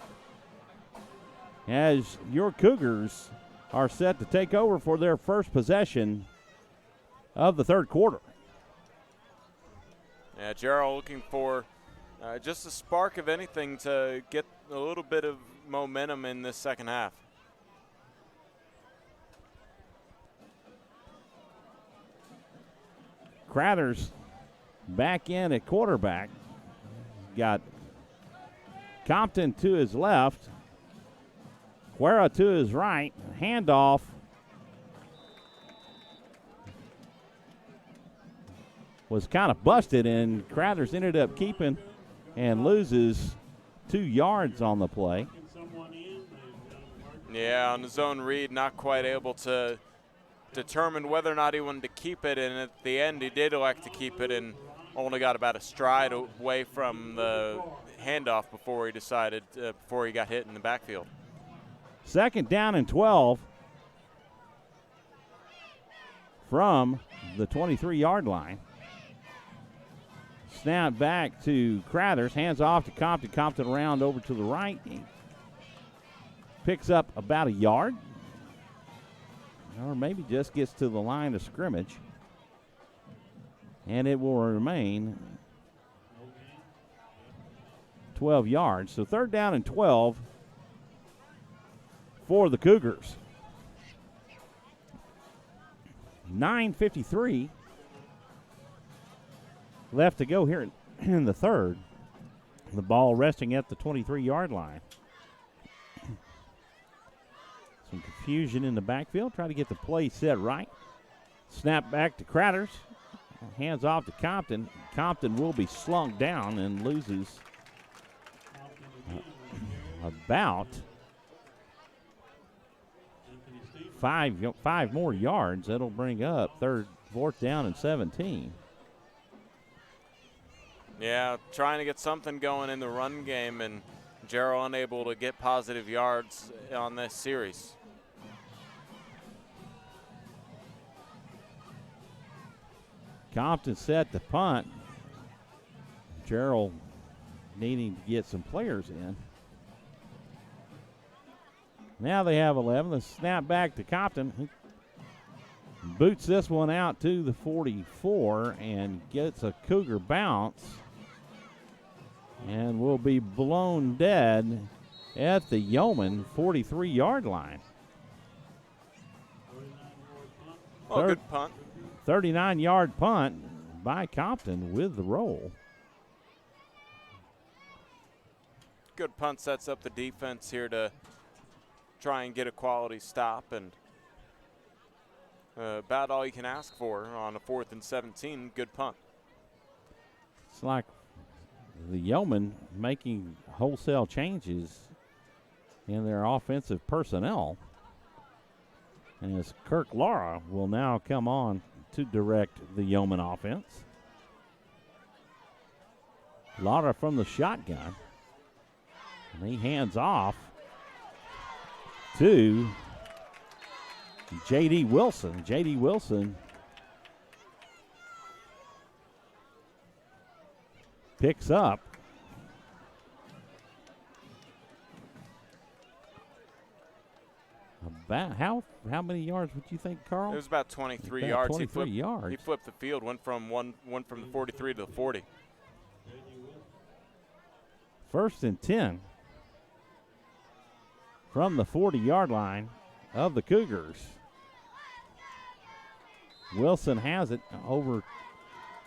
as your Cougars are set to take over for their first possession of the third quarter. Yeah, Jarrell looking for just a spark of anything to get a little bit of momentum in this second half. Crothers back in at quarterback. Got Compton to his left, Guerra to his right. Handoff was kind of busted, and Crothers ended up keeping and loses 2 yards on the play. Yeah, on the zone read, not quite able to determine whether or not he wanted to keep it, and at the end he did elect to keep it and only got about a stride away from the handoff before he decided, before he got hit in the backfield. 2nd down and 12 from the 23-yard line. Snap back to Crothers, hands off to Compton. Compton around over to the right. He picks up about a yard. or maybe just gets to the line of scrimmage. And it will remain 12 yards. So 3rd down and 12 for the Cougars. 9:53 left to go here in the 3rd. The ball resting at the 23-yard line. Some confusion in the backfield. Try to get the play set right. Snap back to Cratters. Hands off to Compton. Compton will be slung down and loses about 5 more yards. That'll bring up 4th down and 17. Yeah, trying to get something going in the run game, and Jarrell unable to get positive yards on this series. Compton set to punt. Jarrell needing to get some players in. Now they have 11. The snap back to Compton. He boots this one out to the 44 and gets a Cougar bounce and will be blown dead at the Yeomen 43-yard line. Oh, good punt. 39-yard punt by Compton with the roll. Good punt sets up the defense here to try and get a quality stop, and about all you can ask for on a 4th and 17. Good punt. It's like the Yeomen making wholesale changes in their offensive personnel. And as Kirk Lara will now come on to direct the Yeomen offense. Lara from the shotgun. And he hands off to J.D. Wilson. J.D. Wilson picks up about how many yards would you think, Carl? It was about 23 About yards. 23 yards. He flipped the field, went from the 43 to the 40. 1st and 10 from the 40-yard line of the Cougars. Wilson has it over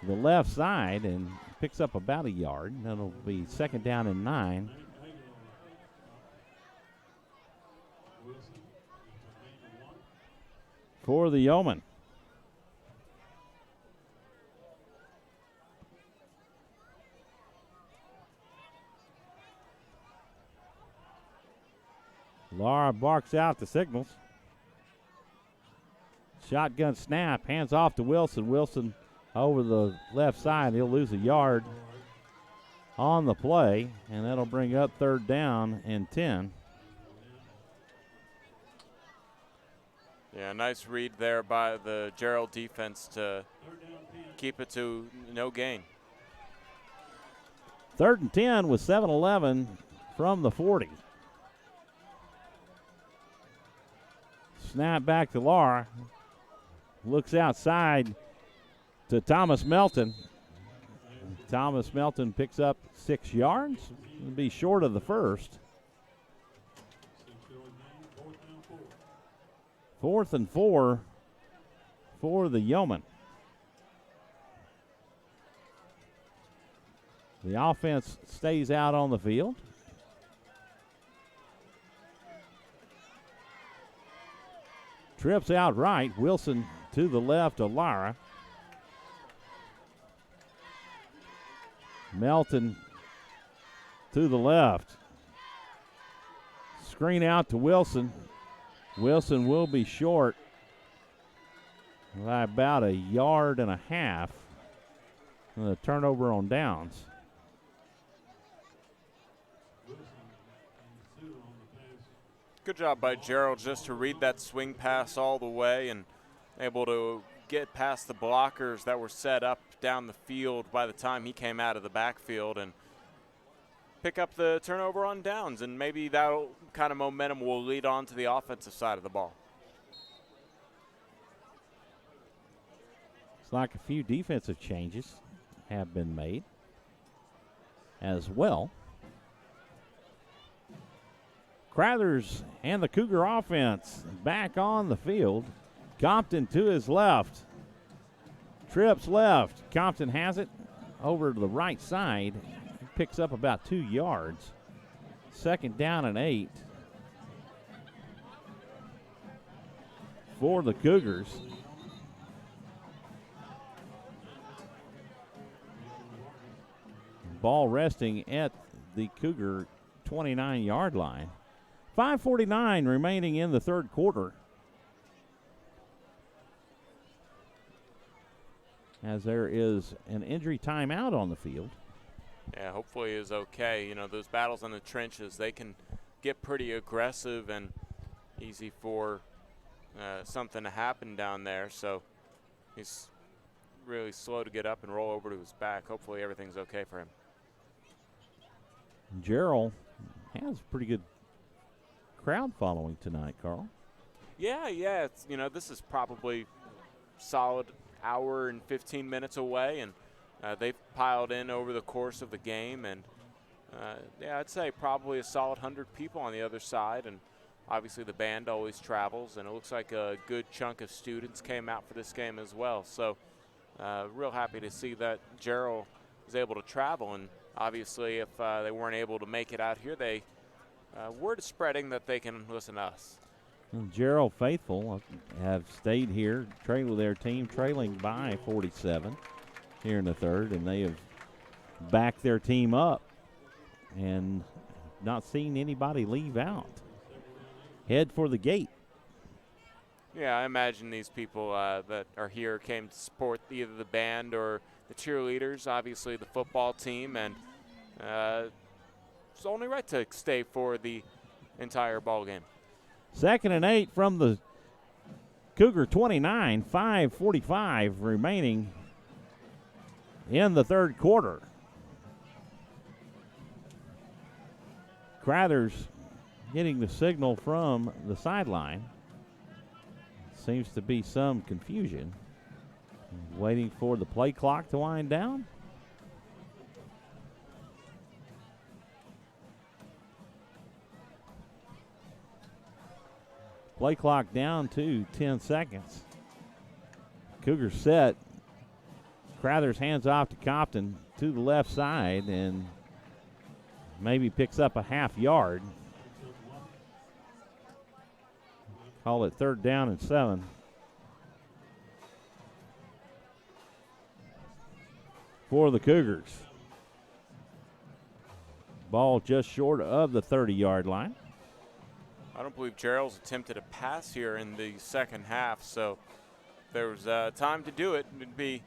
the left side and picks up about a yard. That'll be 2nd down and 9. For the Yeomen. Lara barks out the signals. Shotgun snap, hands off to Wilson. Wilson over the left side. He'll lose a yard on the play, and that'll bring up 3rd down and 10. Yeah, nice read there by the Jarrell defense to keep it to no gain. 3rd and 10 with 7-11 from the 40. Snap back to Lara. Looks outside to Thomas Melton. Thomas Melton picks up 6 yards. It'll be short of the first. 4th and 4 for the Yeomen. The offense stays out on the field. Trips out right. Wilson to the left of Lara. Melton to the left. Screen out to Wilson. Wilson will be short by about 1.5 yards. The turnover on downs. Good job by Jarrell just to read that swing pass all the way and able to get past the blockers that were set up down the field by the time he came out of the backfield and pick up the turnover on downs, and maybe that kind of momentum will lead on to the offensive side of the ball. like a few defensive changes have been made as well. Crothers and the Cougar offense back on the field. Compton to his left. Trips left. Compton has it over to the right side. He picks up about 2 yards. 2nd down and 8 for the Cougars. Ball resting at the Cougar 29-yard line. 5:49 remaining in the third quarter. As there is an injury timeout on the field. Yeah, hopefully is okay. You know, those battles in the trenches, they can get pretty aggressive and easy for something to happen down there. So he's really slow to get up and roll over to his back. Hopefully everything's okay for him. Jarrell has pretty good crowd following tonight, Carl. Yeah. It's, you know, this is probably solid hour and 15 minutes away, and they've piled in over the course of the game. And, yeah, I'd say probably a solid 100 people on the other side. And obviously the band always travels, and it looks like a good chunk of students came out for this game as well. So real happy to see that Jarrell is able to travel. And obviously if they weren't able to make it out here, word is spreading that they can listen to us. And Jarrell faithful have stayed here, with their team trailing by 47 here in the third, and they have backed their team up and not seen anybody leave out. Head for the gate. Yeah, I imagine these people that are here came to support either the band or the cheerleaders, obviously the football team, and it's only right to stay for the entire ball game. 2nd and 8 from the Cougar 29, 5:45 remaining in the third quarter. Crothers getting the signal from the sideline. Seems to be some confusion. Waiting for the play clock to wind down. Play clock down to 10 seconds. Cougars set. Crothers hands off to Compton to the left side and maybe picks up a half yard. Call it 3rd down and 7. For the Cougars. Ball just short of the 30-yard line. I don't believe Jarrell's attempted a pass here in the second half, so if there was time to do it, it'd be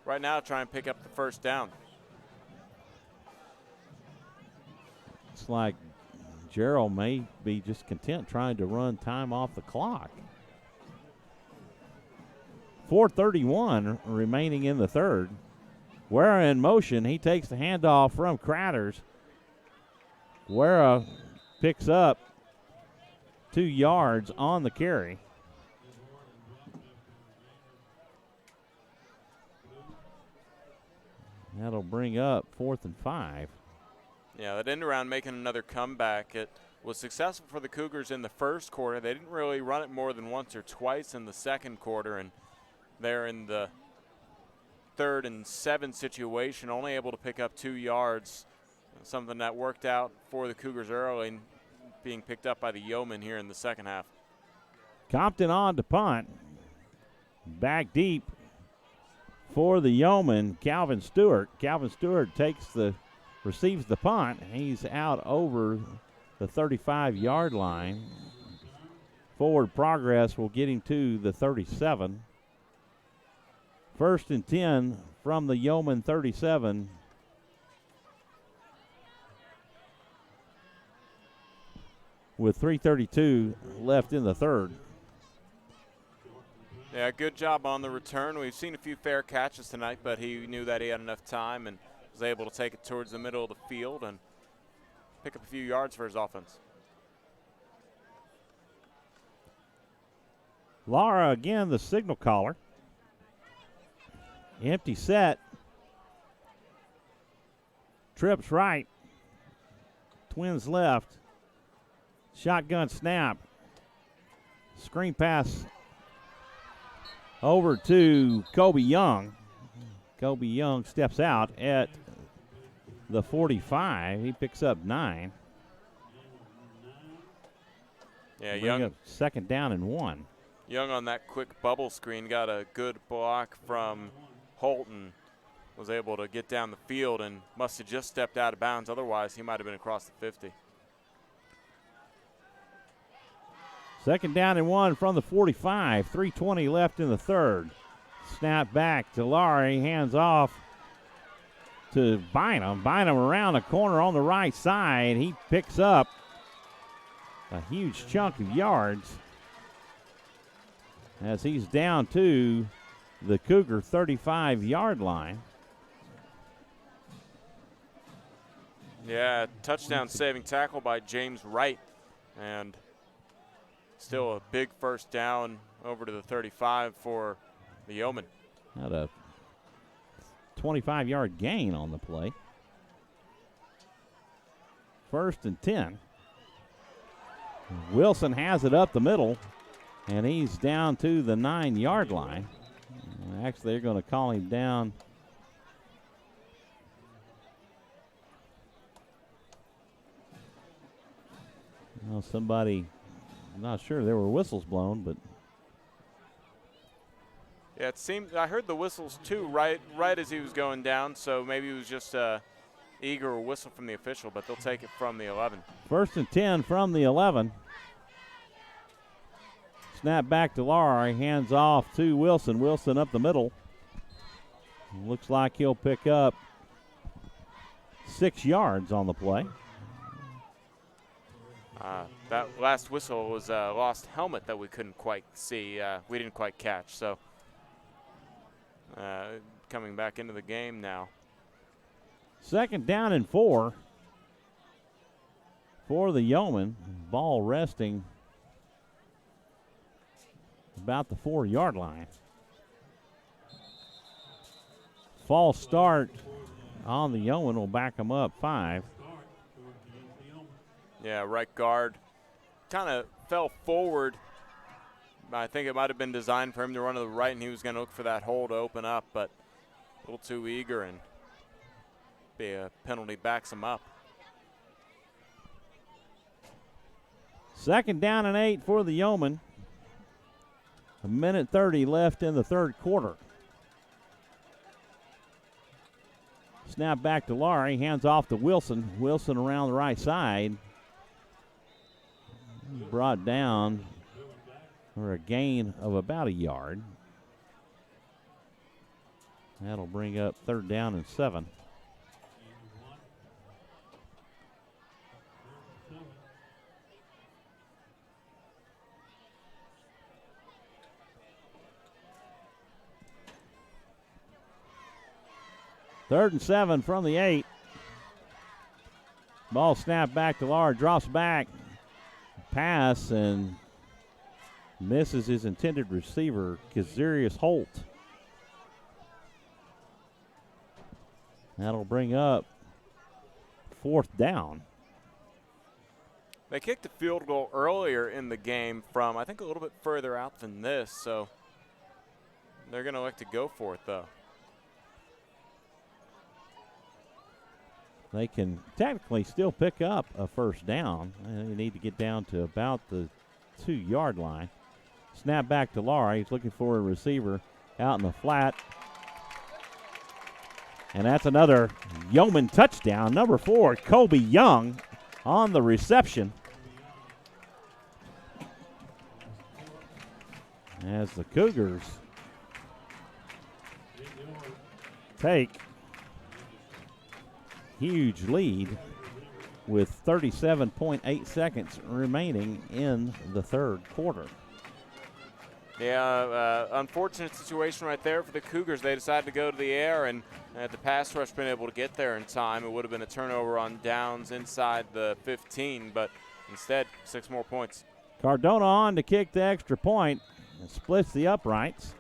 right now try and pick up the first down. It's like Jarrell may be just content trying to run time off the clock. 4:31 remaining in the third. Guerra in motion. He takes the handoff from Crothers. Guerra picks up 2 yards on the carry. That'll bring up 4th and 5. Yeah, that end around making another comeback. It was successful for the Cougars in the first quarter. They didn't really run it more than once or twice in the second quarter, and they're in the 3rd and 7 situation, only able to pick up 2 yards, something that worked out for the Cougars early, being picked up by the Yeomen here in the second half. Compton on to punt. Back deep for the Yeomen, Calvin Stewart. Calvin Stewart receives the punt. He's out over the 35-yard line. Forward progress will get him to the 37. 1st and 10 from the Yeomen 37. With 3:32 left in the third. Yeah, good job on the return. We've seen a few fair catches tonight, but he knew that he had enough time and was able to take it towards the middle of the field and pick up a few yards for his offense. Lara again, the signal caller. Empty set. Trips right. Twins left. Shotgun snap. Screen pass over to Kobe Young. Kobe Young steps out at the 45. He picks up 9. Yeah, Bring Young. up 2nd down and 1. Young on that quick bubble screen got a good block from Holton. Was able to get down the field and must have just stepped out of bounds. Otherwise, he might have been across the 50. 2nd down and 1 from the 45. 3:20 left in the third. Snap back to Laurie. Hands off to Bynum. Bynum around the corner on the right side. He picks up a huge chunk of yards as he's down to the Cougar 35-yard line. Yeah, touchdown saving tackle by James Wright. And still a big first down over to the 35 for the Yeomen. Had a 25-yard gain on the play. 1st and 10. Wilson has it up the middle, and he's down to the 9-yard line. Actually, they're going to call him down. Well, somebody, I'm not sure, there were whistles blown, but Yeah, it seemed I heard the whistles too right as he was going down, so maybe it was just eager whistle from the official, but they'll take it from the 11. 1st and 10 from the 11. Snap back to Laurie, hands off to Wilson. Wilson up the middle. Looks like he'll pick up 6 yards on the play. That last whistle was a lost helmet that we couldn't quite see. We didn't quite catch, so coming back into the game now. 2nd down and 4 for the Yeomen. Ball resting about the 4-yard line. False start on the Yeomen will back them up 5. Yeah, right guard kind of fell forward. I think it might have been designed for him to run to the right, and he was going to look for that hole to open up, but a little too eager, and be a penalty backs him up. 2nd down and 8 for the Yeomen. 1:30 left in the third quarter. Snap back to Laurie, hands off to Wilson. Wilson around the right side. Brought down for a gain of about a yard. That'll bring up 3rd down and 7. Third and 7 from the 8. Ball snapped back to Laurie, drops back. Pass and misses his intended receiver, Kazarius Holt. That'll bring up 4th down. They kicked a field goal earlier in the game from, I think, a little bit further out than this, so they're going to elect to go for it, though. They can technically still pick up a 1st down. They need to get down to about the 2-yard line. Snap back to Laurie. He's looking for a receiver out in the flat. And that's another Yeoman touchdown. Number 4, Kobe Young on the reception. As the Cougars take huge lead with 37.8 seconds remaining in the third quarter. Yeah, unfortunate situation right there for the Cougars. They decided to go to the air, and had the pass rush been able to get there in time, it would have been a turnover on downs inside the 15, but instead, 6 more points. Cardona on to kick the extra point and splits the uprights.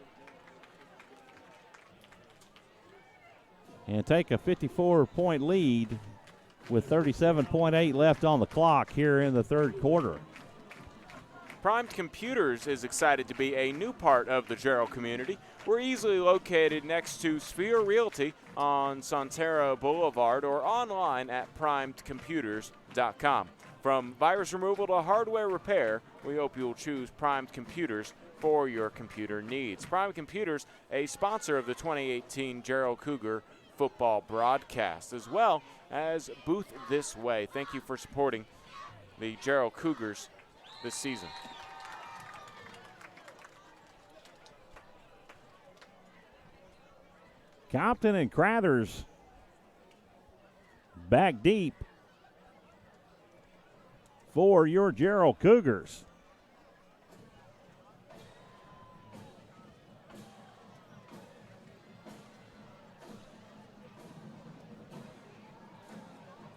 and take a 54-point lead with 37.8 left on the clock here in the third quarter. Primed Computers is excited to be a new part of the Jarrell community. We're easily located next to Sphere Realty on Sonterra Boulevard or online at primedcomputers.com. From virus removal to hardware repair, we hope you'll choose Primed Computers for your computer needs. Primed Computers, a sponsor of the 2018 Jarrell Cougar football broadcast, as well as Booth This Way. Thank you for supporting the Jarrell Cougars this season. Compton and Crathers back deep for your Jarrell Cougars.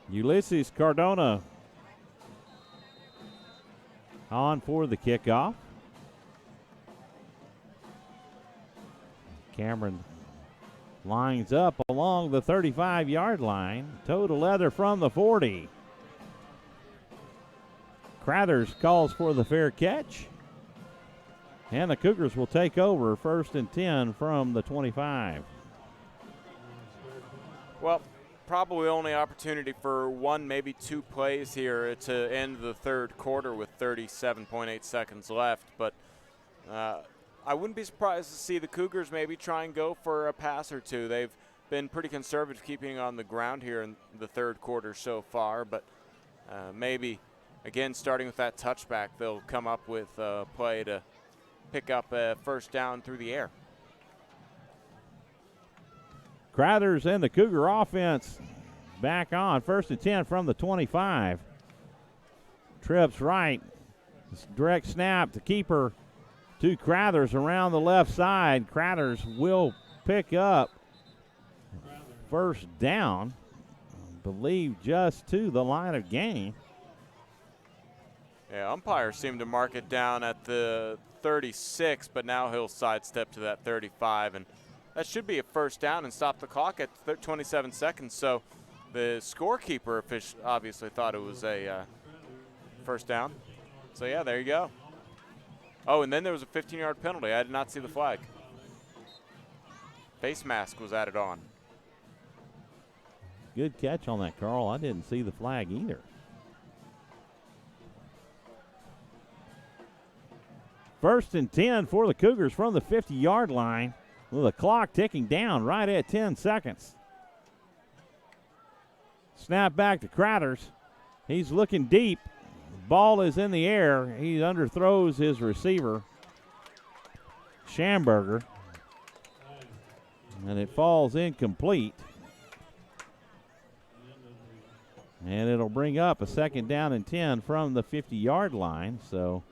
Ulysses Cardona on for the kickoff. Cameron lines up along the 35-yard line. Toe to leather from the 40. Crathers calls for the fair catch. And the Cougars will take over 1st and 10 from the 25. Well, probably only opportunity for one, maybe two plays here to end the third quarter with 37.8 seconds left. But I wouldn't be surprised to see the Cougars maybe try and go for a pass or two. They've been pretty conservative keeping on the ground here in the third quarter so far. But maybe, again, starting with that touchback, they'll come up with a play to pick up a first down through the air. Crathers and the Cougar offense back on. 1st and 10 from the 25. Trips right. Direct snap to keeper to Crathers around the left side. Crathers will pick up first down, I believe just to the line of game. Yeah, umpires seem to mark it down at the 36, but now he'll sidestep to that 35, and that should be a first down and stop the clock at 27 seconds. So the scorekeeper obviously thought it was a first down. So, yeah, there you go. Oh, and then there was a 15-yard penalty. I did not see the flag. Face mask was added on. Good catch on that, Carl. I didn't see the flag either. First and 10 for the Cougars from the 50-yard line, with the clock ticking down right at 10 seconds. Snap back to Crathers. He's looking deep. Ball is in the air. He underthrows his receiver, Schamberger, and it falls incomplete. And it'll bring up a 2nd down and 10 from the 50-yard line. So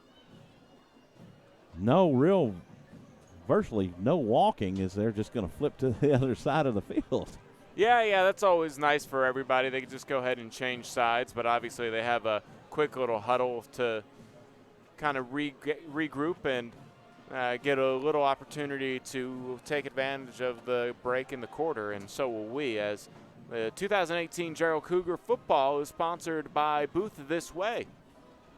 virtually no walking, as they're just going to flip to the other side of the field. Yeah, that's always nice for everybody. They can just go ahead and change sides, but obviously they have a quick little huddle to kind of regroup and get a little opportunity to take advantage of the break in the quarter, and so will we, as the 2018 Jarrell Cougar football is sponsored by Booth This Way.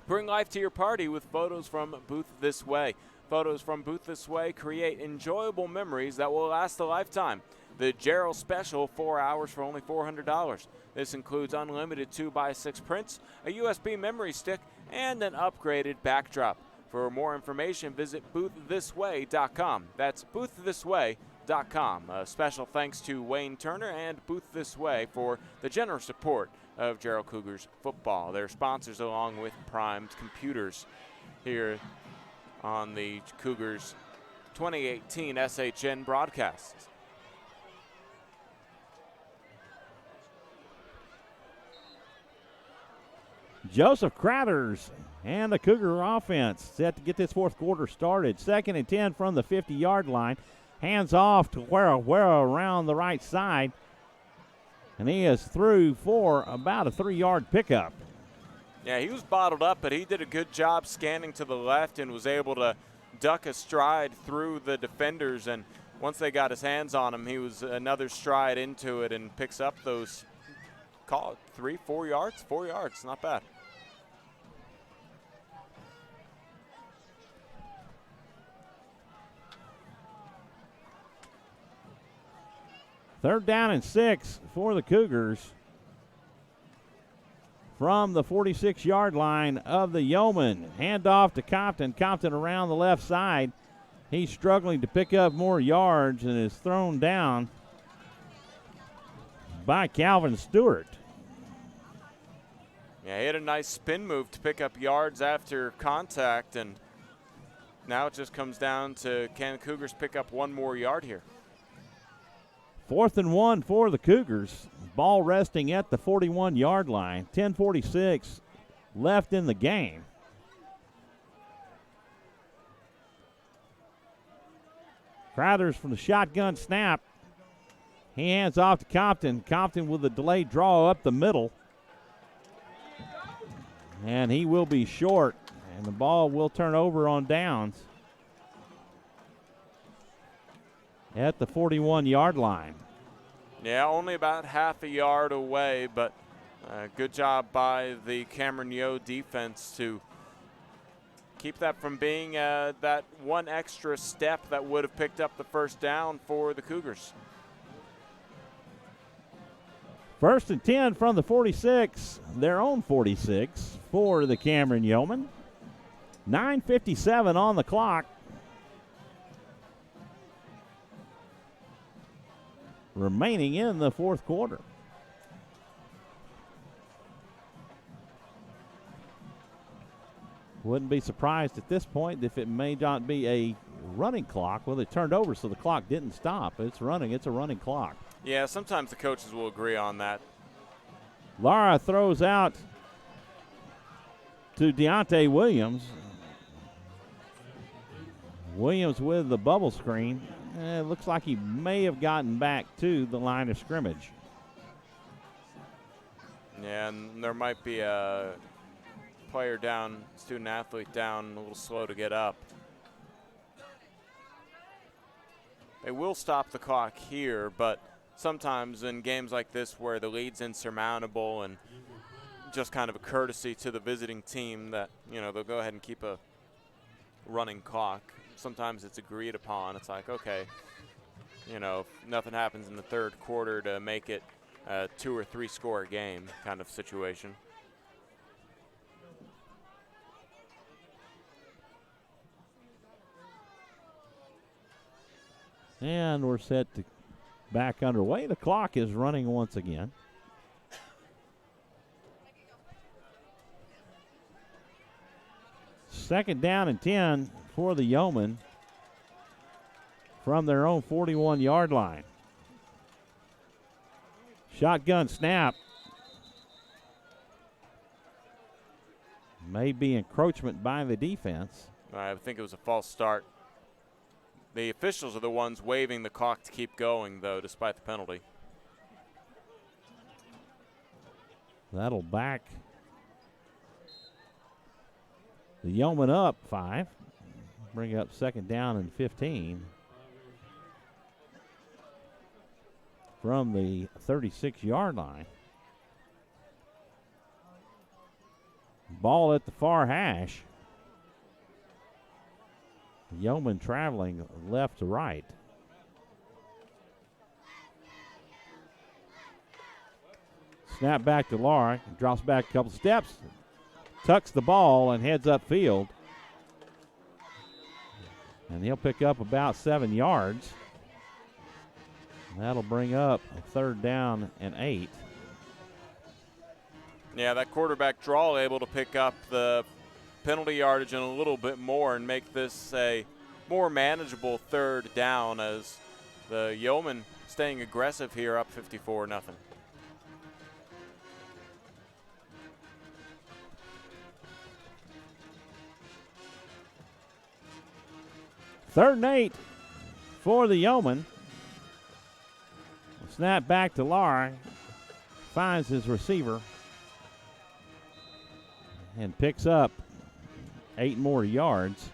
Bring life to your party with photos from Booth This Way. Photos from Booth This Way create enjoyable memories that will last a lifetime. The Jarrell Special, 4 hours for only $400. This includes unlimited 2x6 prints, a USB memory stick, and an upgraded backdrop. For more information, visit bootthisway.com. That's bootthisway.com. A special thanks to Wayne Turner and Booth This Way for the generous support of Jarrell Cougars football. They're sponsors along with Primed Computers here on the Cougars 2018 SHN broadcasts. Joseph Crathers and the Cougar offense set to get this fourth quarter started. 2nd and 10 from the 50-yard line. Hands off to Guerra around the right side. And he is through for about a 3-yard pickup. Yeah, he was bottled up, but he did a good job scanning to the left and was able to duck a stride through the defenders and once they got his hands on him, he was another stride into it and picks up those, call it 3, 4 yards? 4 yards, not bad. Third down and 6 for the Cougars from the 46-yard line of the Yeomen. Handoff to Compton. Compton around the left side. He's struggling to pick up more yards and is thrown down by Calvin Stewart. Yeah, he had a nice spin move to pick up yards after contact, and now it just comes down to can Cougars pick up one more yard here. 4th and 1 for the Cougars. Ball resting at the 41-yard line. 10:46 left in the game. Crowthers from the shotgun snap. He hands off to Compton. Compton with a delayed draw up the middle. And he will be short, and the ball will turn over on downs at the 41-yard line. Yeah, only about half a yard away, but good job by the Cameron Yoe defense to keep that from being that one extra step that would have picked up the first down for the Cougars. 1st and 10 from the 46, their own 46 for the Cameron Yeomen. 9:57 on the clock. Remaining in the fourth quarter. Wouldn't be surprised at this point if it may not be a running clock. Well, they turned over, so the clock didn't stop. It's running. It's a running clock. Yeah, sometimes the coaches will agree on that. Lara throws out to Deontay Williams. Williams with the bubble screen. It looks like he may have gotten back to the line of scrimmage. Yeah, and there might be a player down, student athlete down, a little slow to get up. They will stop the clock here, but sometimes in games like this where the lead's insurmountable and just kind of a courtesy to the visiting team that, you know, they'll go ahead and keep a running clock. Sometimes it's agreed upon. It's like, okay, you know, if nothing happens in the third quarter to make it a 2 or 3 score game kind of situation. And we're set to back underway. The clock is running once again. Second down and 10 for the Yeomen from their own 41-yard line. Shotgun snap. May be encroachment by the defense. I think it was a false start. The officials are the ones waving the clock to keep going, though, despite the penalty. That'll back the Yeomen up 5. Bring up second down and 15 from the 36-yard line. Ball at the far hash. Yeomen traveling left to right. Snap back to Lara. Drops back a couple steps. Tucks the ball and heads upfield. And he'll pick up about 7 yards. That'll bring up a third down and 8. Yeah, that quarterback draw able to pick up the penalty yardage and a little bit more and make this a more manageable third down as the Yeomen staying aggressive here, up 54-0. Third and 8 for the Yeomen. Snap back to Lara. Finds his receiver. And picks up 8 more yards.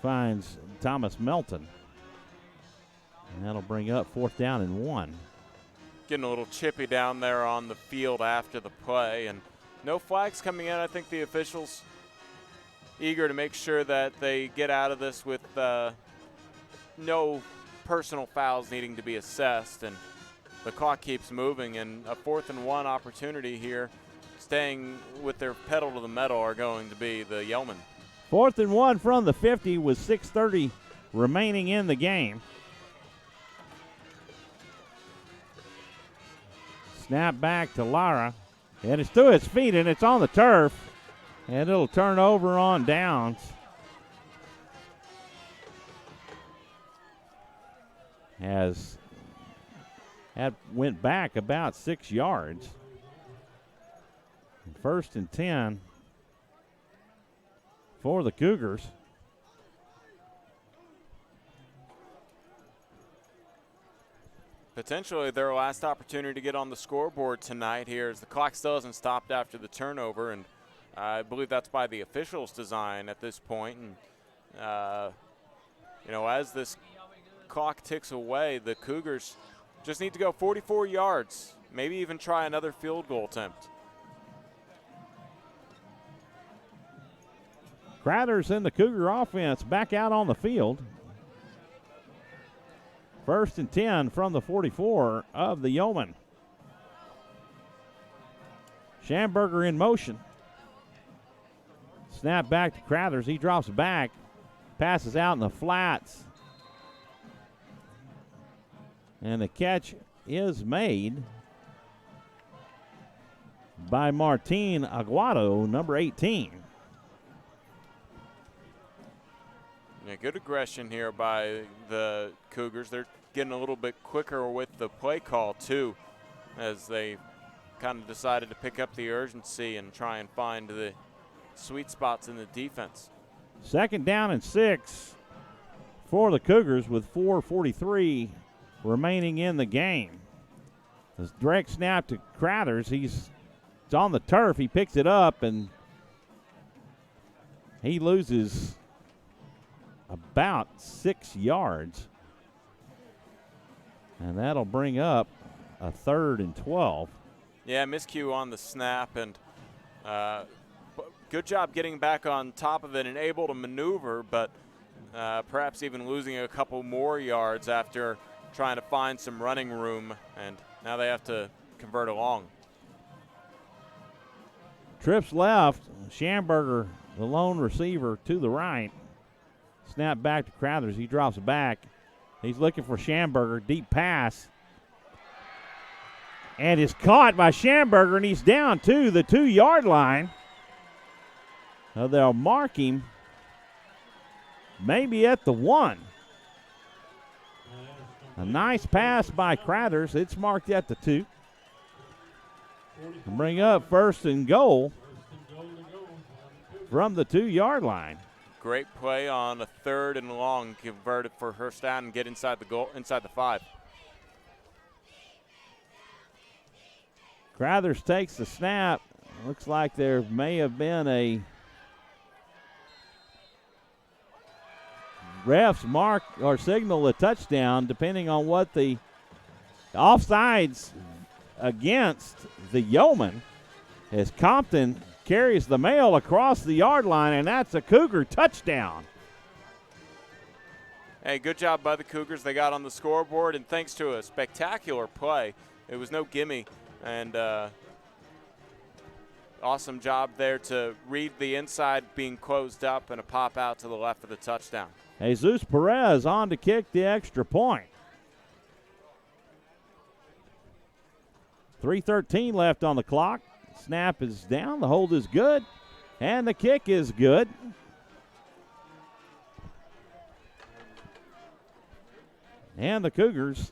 finds Thomas Melton. And that'll bring up 4th down and 1. Getting a little chippy down there on the field after the play, and no flags coming in. I think the officials eager to make sure that they get out of this with no personal fouls needing to be assessed, and the clock keeps moving, and a 4th and 1 opportunity here. Staying with their pedal to the metal are going to be the Yeomen. 4th and 1 from the 50 with 6:30 remaining in the game. Snap back to Lara, and it's to its feet, and it's on the turf, and it'll turn over on downs. As that went back about 6 yards. 1st and 10 for the Cougars. Potentially their last opportunity to get on the scoreboard tonight here, as the clock still hasn't stopped after the turnover, and I believe that's by the officials' design at this point. And as this clock ticks away, the Cougars just need to go 44 yards, maybe even try another field goal attempt. Crowders and the Cougar offense back out on the field. 1st and 10 from the 44 of the Yeomen. Schamberger in motion. Snap back to Crowders. He drops back. Passes out in the flats. And the catch is made by Martin Aguado, number 18. Yeah, good aggression here by the Cougars. They're getting a little bit quicker with the play call, too, as they kind of decided to pick up the urgency and try and find the sweet spots in the defense. 2nd down and 6 for the Cougars with 4:43 remaining in the game. This direct snap to Crowders. It's on the turf. He picks it up, and he loses about 6 yards. And that'll bring up a 3rd and 12. Yeah, miscue on the snap, and good job getting back on top of it and able to maneuver, but perhaps even losing a couple more yards after trying to find some running room, and now they have to convert along. Trips left. Schamberger, the lone receiver, to the right. Snap back to Crowders. He drops back. He's looking for Schamberger. Deep pass. And is caught by Schamberger, and he's down to the 2-yard line. So they'll mark him maybe at the 1. A nice pass by Crowders. It's marked at the 2. And bring up 1st and goal from the 2-yard line. Great play on a 3rd and long, converted for first down and get inside the goal, inside the 5. Crowthers takes the snap. Looks like there may have been a refs mark or signal a touchdown, depending on what the offsides against the Yeomen, as Compton carries the mail across the yard line, and that's a Cougar touchdown. Hey, good job by the Cougars. They got on the scoreboard, and thanks to a spectacular play, it was no gimme, and awesome job there to read the inside being closed up and a pop out to the left for the touchdown. Jesus Perez on to kick the extra point. 3:13 left on the clock. Snap is down, the hold is good, and the kick is good. And the Cougars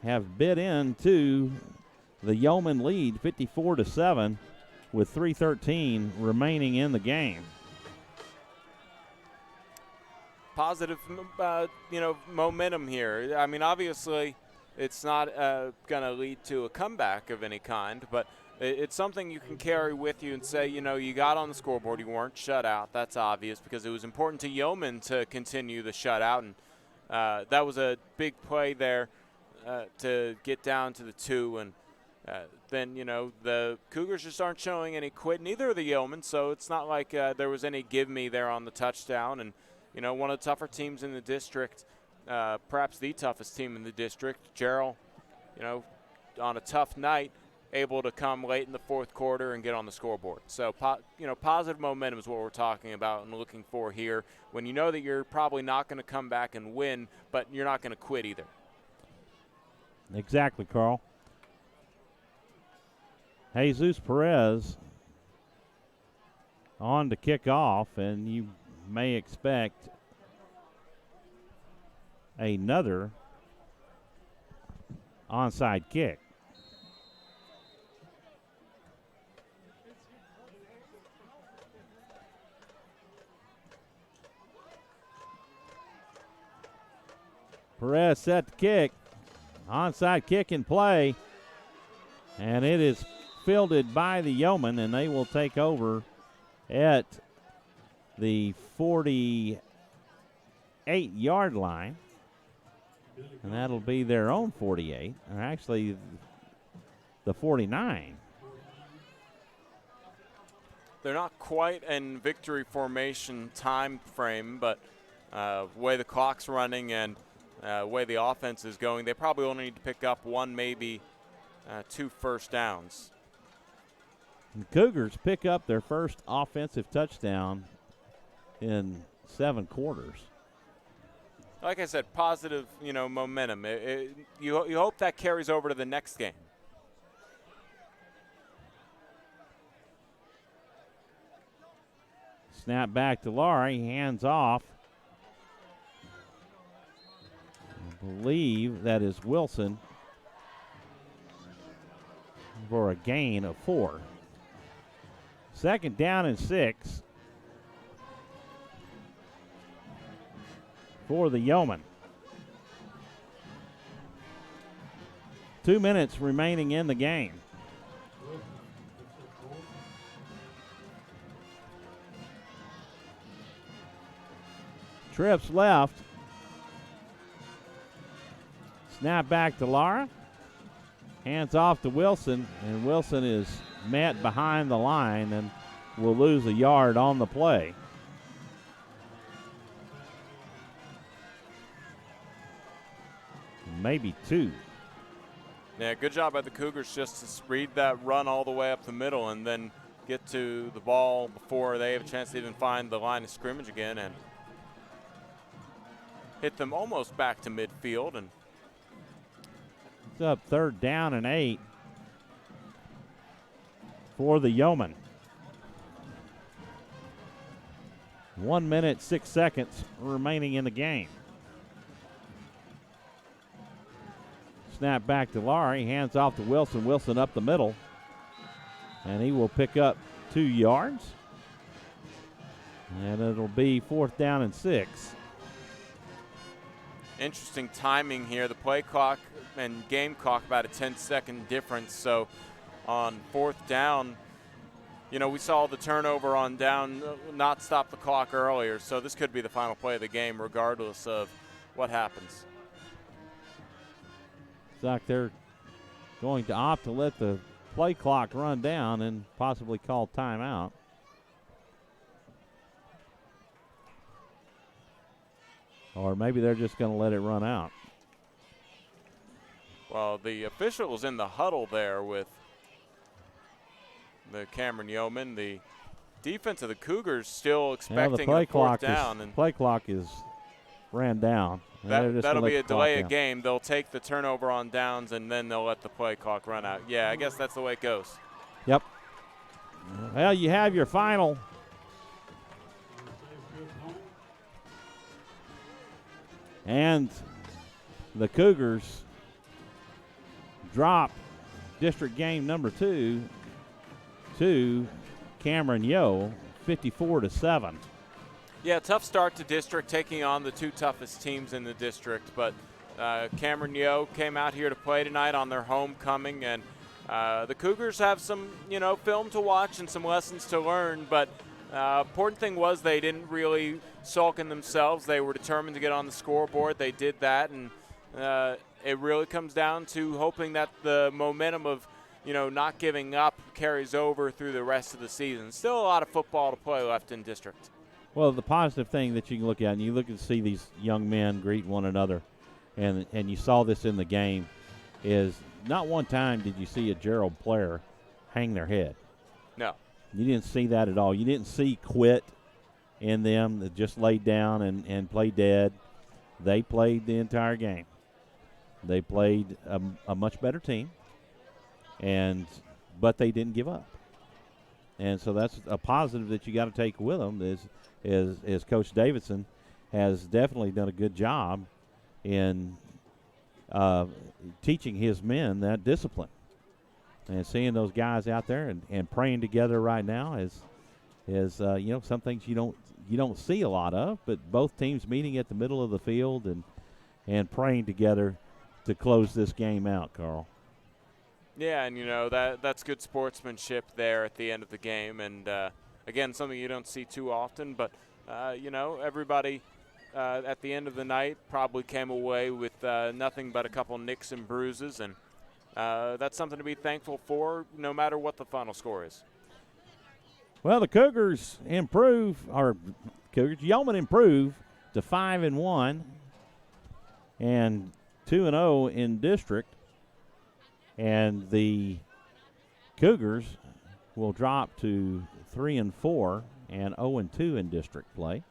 have bit into the Yeomen lead 54-7 with 3:13 remaining in the game. Positive, momentum here. I mean, obviously, it's not going to lead to a comeback of any kind, but It's something you can carry with you and say, you know, you got on the scoreboard, you weren't shut out. That's obvious because it was important to Yeomen to continue the shutout, and that was a big play there to get down to the 2. And then, you know, the Cougars just aren't showing any quit, neither of the Yeomen, so it's not like there was any give me there on the touchdown. And, you know, one of the tougher teams in the district, perhaps the toughest team in the district, Jarrell, you know, on a tough night, able to come late in the fourth quarter and get on the scoreboard. So, you know, positive momentum is what we're talking about and looking for here when you know that you're probably not going to come back and win, but you're not going to quit either. Exactly, Carl. Jesus Perez on to kick off, and you may expect another onside kick. Perez set to kick. Onside kick in play. And it is fielded by the Yeomen, and they will take over at the 48-yard line. And that'll be their own 48, or actually the 49. They're not quite in victory formation time frame, but way the clock's running and way the offense is going, they probably only need to pick up 1, maybe 2 first downs. The Cougars pick up their first offensive touchdown in 7 quarters. Like I said, positive, you know, momentum. You hope that carries over to the next game. Snap back to Laurie, hands off. I believe that is Wilson for a gain of 4. Second down and 6 for the Yeomen. 2 minutes remaining in the game. Trips left. Snap back to Lara. Hands off to Wilson, and Wilson is met behind the line and will lose a yard on the play. Maybe 2. Yeah, good job by the Cougars just to read that run all the way up the middle and then get to the ball before they have a chance to even find the line of scrimmage again and hit them almost back to midfield. And it's up 3rd down and 8 for the Yeomen. 1 minute, 6 seconds remaining in the game. Snap back to Laurie, hands off to Wilson. Wilson up the middle, and he will pick up 2 yards. And it'll be 4th down and 6. Interesting timing here. The play clock and game clock about a 10-second difference. So on 4th down, you know, we saw the turnover on down not stop the clock earlier. So this could be the final play of the game regardless of what happens. It's like they're going to opt to let the play clock run down and possibly call timeout. Or maybe they're just going to let it run out. Well, the officials in the huddle there with the Cameron Yeomen. The defense of the Cougars still expecting a 4th down. And play clock is ran down. That'll be a delay of game. They'll take the turnover on downs, and then they'll let the play clock run out. Yeah, I guess that's the way it goes. Yep. Well, you have your final. And the Cougars drop district game number 2 to Cameron Yoe, 54-7. Yeah, tough start to district, taking on the 2 toughest teams in the district. But Cameron Yoe came out here to play tonight on their homecoming, and The Cougars have some, film to watch and some lessons to learn, but important thing was they didn't really sulk in themselves. They were determined to get on the scoreboard. They did that, and it really comes down to hoping that the momentum of, not giving up carries over through the rest of the season. Still a lot of football to play left in district. Well, the positive thing that you can look at, and you look and see these young men greet one another, and you saw this in the game, is not one time did you see a Jarrell player hang their head. No. You didn't see that at all. You didn't see quit in them that just laid down and played dead. They played the entire game. They played a much better team, but they didn't give up. And so that's a positive that you got to take with them is Coach Davidson has definitely done a good job in teaching his men that discipline. And seeing those guys out there and praying together right now is some things you don't see a lot of, but both teams meeting at the middle of the field and praying together to close this game out, Carl. Yeah, and that's good sportsmanship there at the end of the game, and again, something you don't see too often, but everybody at the end of the night probably came away with nothing but a couple nicks and bruises, and that's something to be thankful for no matter what the final score is. Well, the Cougars Yeomen improve to 5-1 and 2-0 in district, and the Cougars will drop to 3-4 and 0-2 in district play.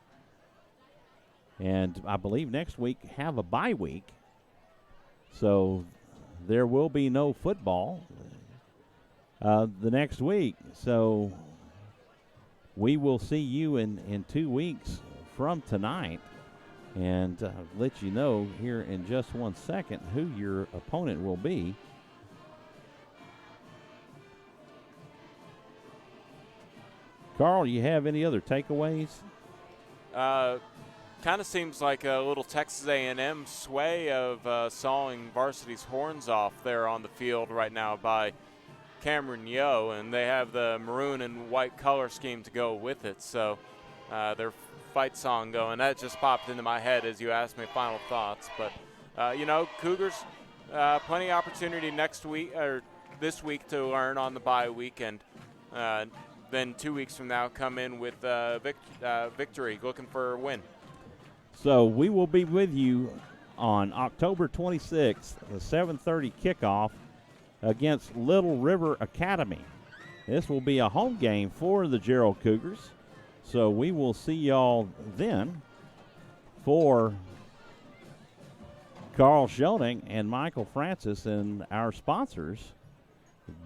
And I believe next week have a bye week, so there will be no football the next week. So we will see you in 2 weeks from tonight, and let you know here in just 1 second who your opponent will be. Carl, you have any other takeaways? Kind of seems like a little Texas A&M sway of sawing varsity's horns off there on the field right now by Cameron Yoe, and they have the maroon and white color scheme to go with it. So their fight song going, that just popped into my head as you asked me final thoughts. But, Cougars, plenty of opportunity next week or this week to learn on the bye week, and then 2 weeks from now come in with victory, looking for a win. So we will be with you on October 26th, the 7:30 kickoff against Little River Academy. This will be a home game for the Jarrell Cougars. So we will see y'all then. For Carl Schoening and Michael Francis and our sponsors,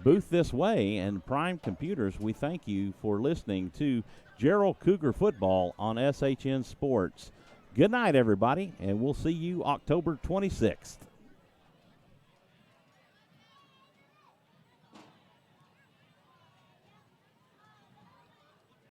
Booth This Way and Prime Computers, we thank you for listening to Jarrell Cougar Football on SHN Sports. Good night, everybody, and we'll see you October 26th.